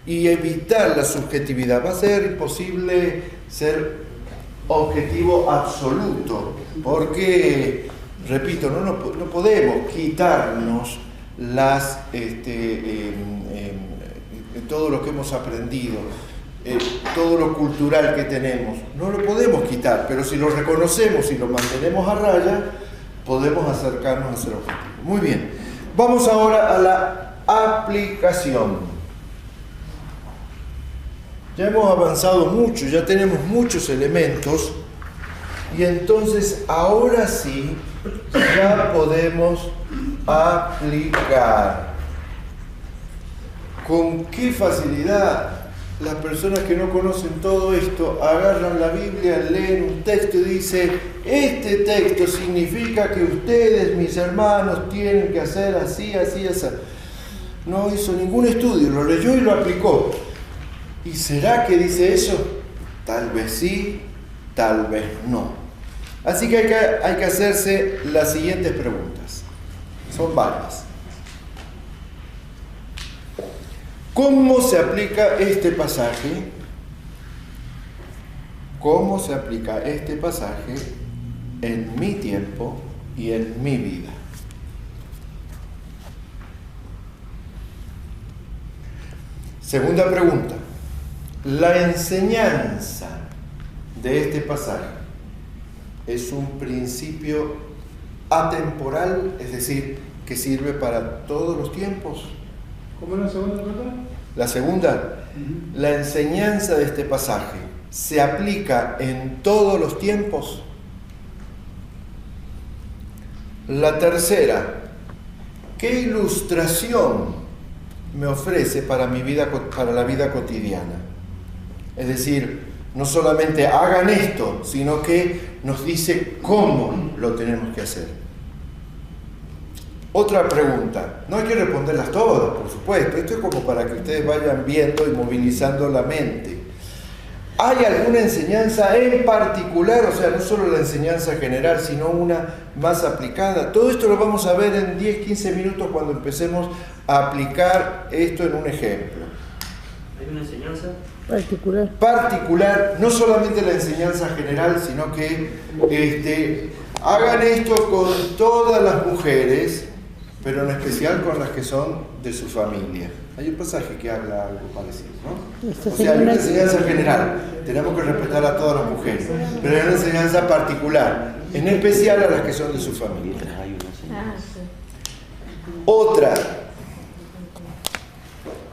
y evitar la subjetividad. Va a ser imposible ser objetivo absoluto, porque, repito, no podemos quitarnos todo lo que hemos aprendido, todo lo cultural que tenemos. No lo podemos quitar, pero si lo reconocemos y lo mantenemos a raya, podemos acercarnos a ser objetivos. Muy bien, vamos ahora a la aplicación. Ya hemos avanzado mucho, ya tenemos muchos elementos y entonces ahora sí ya podemos aplicar. ¿Con qué facilidad las personas que no conocen todo esto agarran la Biblia, leen un texto y dicen, este texto significa que ustedes, mis hermanos, tienen que hacer así, así, así? No hizo ningún estudio, lo leyó y lo aplicó. ¿Y será que dice eso? Tal vez sí, tal vez no. Así que hay que hacerse las siguientes preguntas. Son varias. ¿Cómo se aplica este pasaje? ¿Cómo se aplica este pasaje en mi tiempo y en mi vida? Segunda pregunta. La enseñanza de este pasaje es un principio atemporal, es decir, que sirve para todos los tiempos. ¿Cómo es la segunda pregunta? La segunda, la enseñanza de este pasaje se aplica en todos los tiempos. La tercera, ¿qué ilustración me ofrece para mi vida, para la vida cotidiana? Es decir, no solamente hagan esto, sino que nos dice cómo lo tenemos que hacer. Otra pregunta, no hay que responderlas todas, por supuesto, esto es como para que ustedes vayan viendo y movilizando la mente. ¿Hay alguna enseñanza en particular, o sea, no solo la enseñanza general, sino una más aplicada? Todo esto lo vamos a ver en 10-15 minutos cuando empecemos a aplicar esto en un ejemplo. ¿Hay una enseñanza? Particular, no solamente la enseñanza general, sino que hagan esto con todas las mujeres, pero en especial con las que son de su familia. Hay un pasaje que habla algo parecido, ¿no? O sea, hay una enseñanza general, tenemos que respetar a todas las mujeres, pero hay una enseñanza particular, en especial a las que son de su familia. Otra,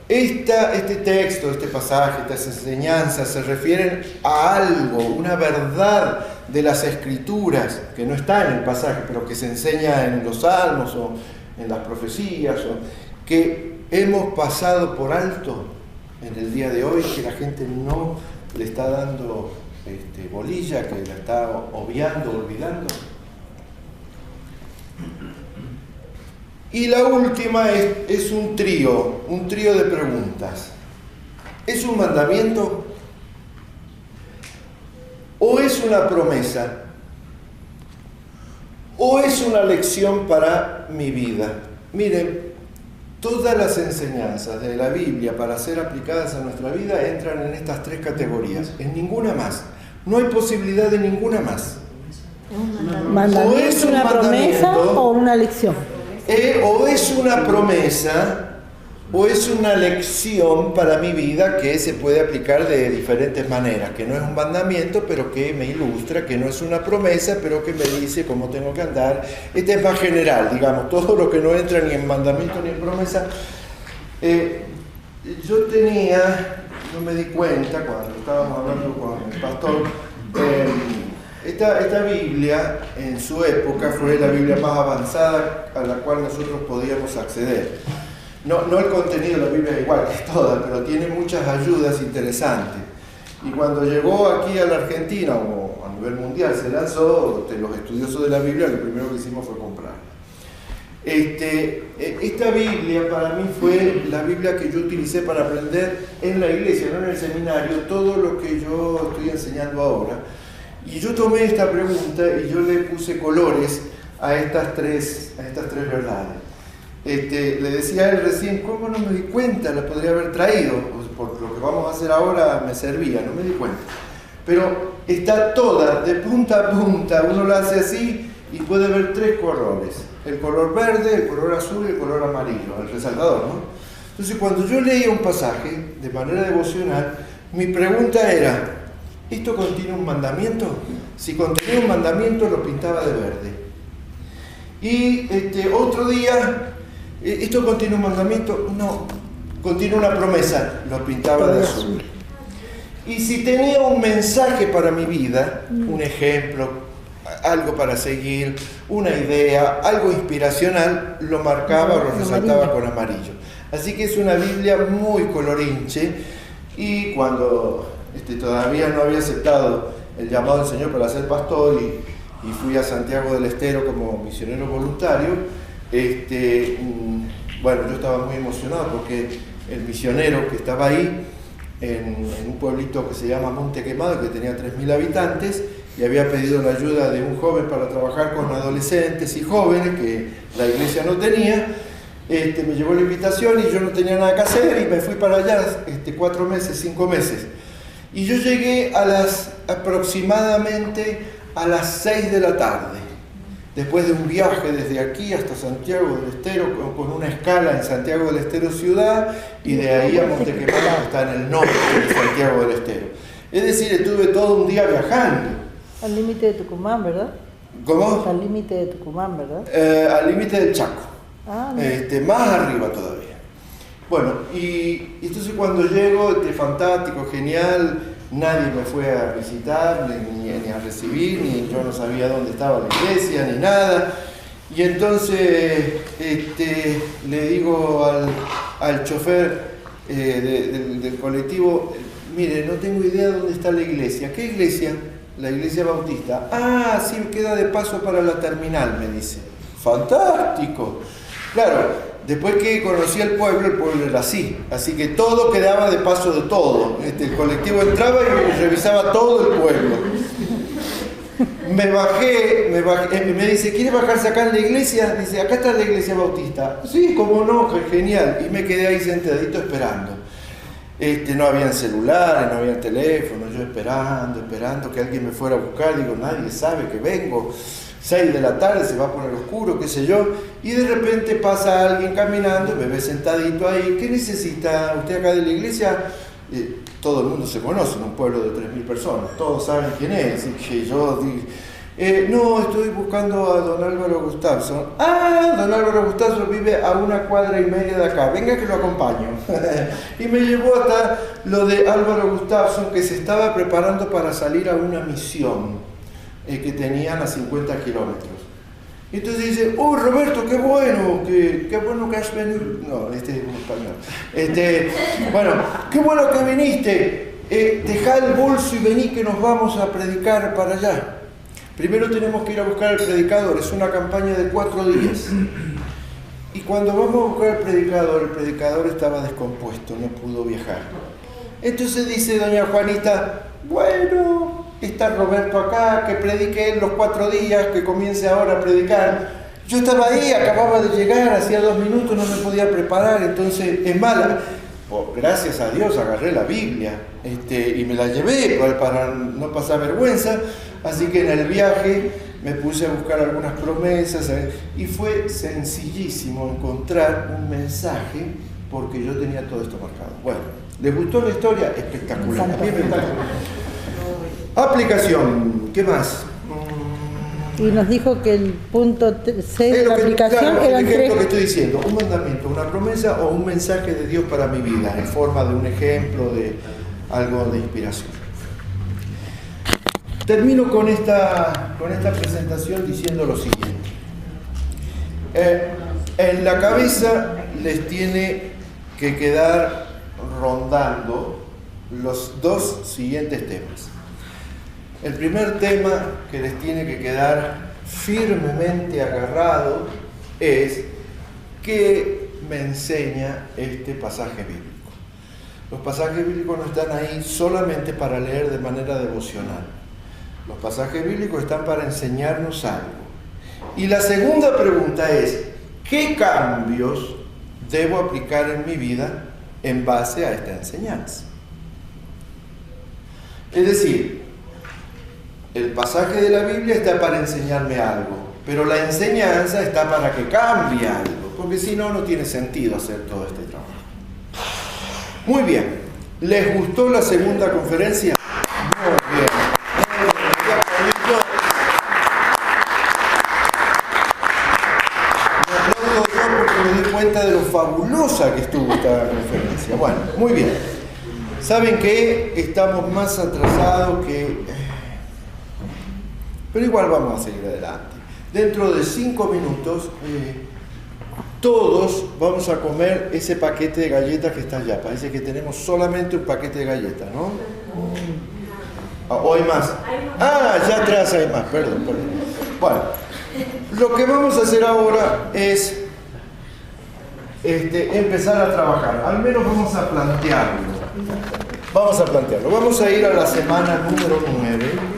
este texto, este pasaje, estas enseñanzas se refieren a algo, una verdad de las Escrituras, que no está en el pasaje, pero que se enseña en los Salmos o en las profecías, o que hemos pasado por alto en el día de hoy, que la gente no le está dando bolilla, que la está obviando, olvidando. Y la última es un trío de preguntas. ¿Es un mandamiento? ¿O es una promesa? ¿O es una lección para mi vida? Miren, todas las enseñanzas de la Biblia para ser aplicadas a nuestra vida entran en estas tres categorías, en ninguna más. No hay posibilidad de ninguna más. ¿Mandamiento, o es una promesa o una lección? O es una promesa o es una lección para mi vida que se puede aplicar de diferentes maneras, que no es un mandamiento pero que me ilustra, que no es una promesa pero que me dice cómo tengo que andar. Este es más general, digamos, todo lo que no entra ni en mandamiento ni en promesa. Yo no me di cuenta cuando estábamos hablando con el pastor, esta Biblia en su época fue la Biblia más avanzada a la cual nosotros podíamos acceder. No el contenido de la Biblia es igual que toda, pero tiene muchas ayudas interesantes. Y cuando llegó aquí a la Argentina, o a nivel mundial, se lanzó, los estudiosos de la Biblia, lo primero que hicimos fue comprarla. Esta Biblia para mí fue la Biblia que yo utilicé para aprender en la iglesia, no en el seminario, todo lo que yo estoy enseñando ahora. Y yo tomé esta pregunta y yo le puse colores a estas tres verdades. Le decía a él recién, ¿cómo no me di cuenta? La podría haber traído, pues por lo que vamos a hacer ahora me servía, no me di cuenta. Pero está toda, de punta a punta, uno la hace así y puede ver tres colores. El color verde, el color azul y el color amarillo, el resaltador, ¿no? Entonces cuando yo leía un pasaje de manera devocional, mi pregunta era, ¿esto contiene un mandamiento? Si contenía un mandamiento lo pintaba de verde. Y otro día, ¿esto contiene un mandamiento? No, contiene una promesa, lo pintaba de azul. Y si tenía un mensaje para mi vida, un ejemplo, algo para seguir, una idea, algo inspiracional, lo marcaba o lo resaltaba con amarillo. Así que es una Biblia muy colorinche. Y cuando todavía no había aceptado el llamado del Señor para ser pastor y fui a Santiago del Estero como misionero voluntario, bueno, yo estaba muy emocionado porque el misionero que estaba ahí en un pueblito que se llama Monte Quemado, que tenía 3.000 habitantes, y había pedido la ayuda de un joven para trabajar con adolescentes y jóvenes que la iglesia no tenía. Me llegó la invitación y yo no tenía nada que hacer y me fui para allá 4 meses, 5 meses. Y yo llegué aproximadamente a las 6 de la tarde, después de un viaje desde aquí hasta Santiago del Estero, con una escala en Santiago del Estero ciudad, y de ahí a Montequemado, que está en el norte de Santiago del Estero. Es decir, estuve todo un día viajando. Al límite de Tucumán, ¿verdad? ¿Cómo? Al límite de Tucumán, ¿verdad? Al límite del Chaco. Más arriba todavía. Bueno, y entonces cuando llego, fantástico, genial, nadie me fue a visitar, ni a recibir, ni yo no sabía dónde estaba la iglesia, ni nada. Y entonces le digo al chofer del colectivo, mire, no tengo idea dónde está la iglesia. ¿Qué iglesia? La iglesia bautista. Ah, sí, queda de paso para la terminal, me dice. Fantástico. Claro, después que conocí el pueblo era así. Así que todo quedaba de paso de todo. El colectivo entraba y revisaba todo el pueblo. Me bajé, me dice, ¿quiere bajarse acá en la iglesia? Dice, acá está la iglesia bautista. Sí, cómo no, genial. Y me quedé ahí sentadito esperando. No había celulares, no había teléfono, yo esperando que alguien me fuera a buscar. Digo, nadie sabe que vengo. 6 de la tarde, se va a poner oscuro, qué sé yo. Y de repente pasa alguien caminando, me ve sentadito ahí. ¿Qué necesita usted acá de la iglesia? Todo el mundo se conoce, en un pueblo de 3.000 personas, todos saben quién es. Y yo digo, no, estoy buscando a don Álvaro Gustafson. Ah, don Álvaro Gustafson vive a 1,5 cuadras de acá, venga que lo acompaño. Y me llevó hasta lo de Álvaro Gustafson, que se estaba preparando para salir a una misión que tenían a 50 kilómetros. Entonces dice, oh Roberto, qué bueno que has venido. No, este es en español. Bueno, qué bueno que viniste. Dejá el bolso y vení que nos vamos a predicar para allá. Primero tenemos que ir a buscar al predicador, es una campaña de 4 días. Y cuando vamos a buscar al predicador, el predicador estaba descompuesto, no pudo viajar. Entonces dice doña Juanita, bueno, está Roberto acá, que predique él los 4 días, que comience ahora a predicar. Yo estaba ahí, acababa de llegar, hacía 2 minutos, no me podía preparar, entonces es mala. Gracias a Dios agarré la Biblia y me la llevé para no pasar vergüenza, así que en el viaje me puse a buscar algunas promesas y fue sencillísimo encontrar un mensaje porque yo tenía todo esto marcado. Bueno, ¿les gustó la historia? Espectacular. Aplicación, ¿qué más? Y nos dijo que el punto 6 de la aplicación claro, eran el ejemplo 3. que estoy diciendo, un mandamiento, una promesa o un mensaje de Dios para mi vida, en forma de un ejemplo, de algo de inspiración. Termino con esta presentación diciendo lo siguiente. En la cabeza les tiene que quedar rondando los 2 siguientes temas. El primer tema que les tiene que quedar firmemente agarrado es ¿qué me enseña este pasaje bíblico? Los pasajes bíblicos no están ahí solamente para leer de manera devocional. Los pasajes bíblicos están para enseñarnos algo. Y la segunda pregunta es, ¿qué cambios debo aplicar en mi vida en base a esta enseñanza? Es decir, el pasaje de la Biblia está para enseñarme algo, pero la enseñanza está para que cambie algo, porque si no, no tiene sentido hacer todo este trabajo. Muy bien, ¿les gustó la segunda conferencia? Muy bien. Me aplaudo yo porque me di cuenta de lo fabulosa que estuvo esta conferencia. Bueno, muy bien. ¿Saben qué? Estamos más atrasados que... Pero igual vamos a seguir adelante. Dentro de 5 minutos, todos vamos a comer ese paquete de galletas que está allá. Parece que tenemos solamente un paquete de galletas, ¿no? ¿O hay más? Ah, allá atrás hay más, perdón. Bueno, lo que vamos a hacer ahora es empezar a trabajar. Al menos vamos a plantearlo. Vamos a ir a la semana número 9.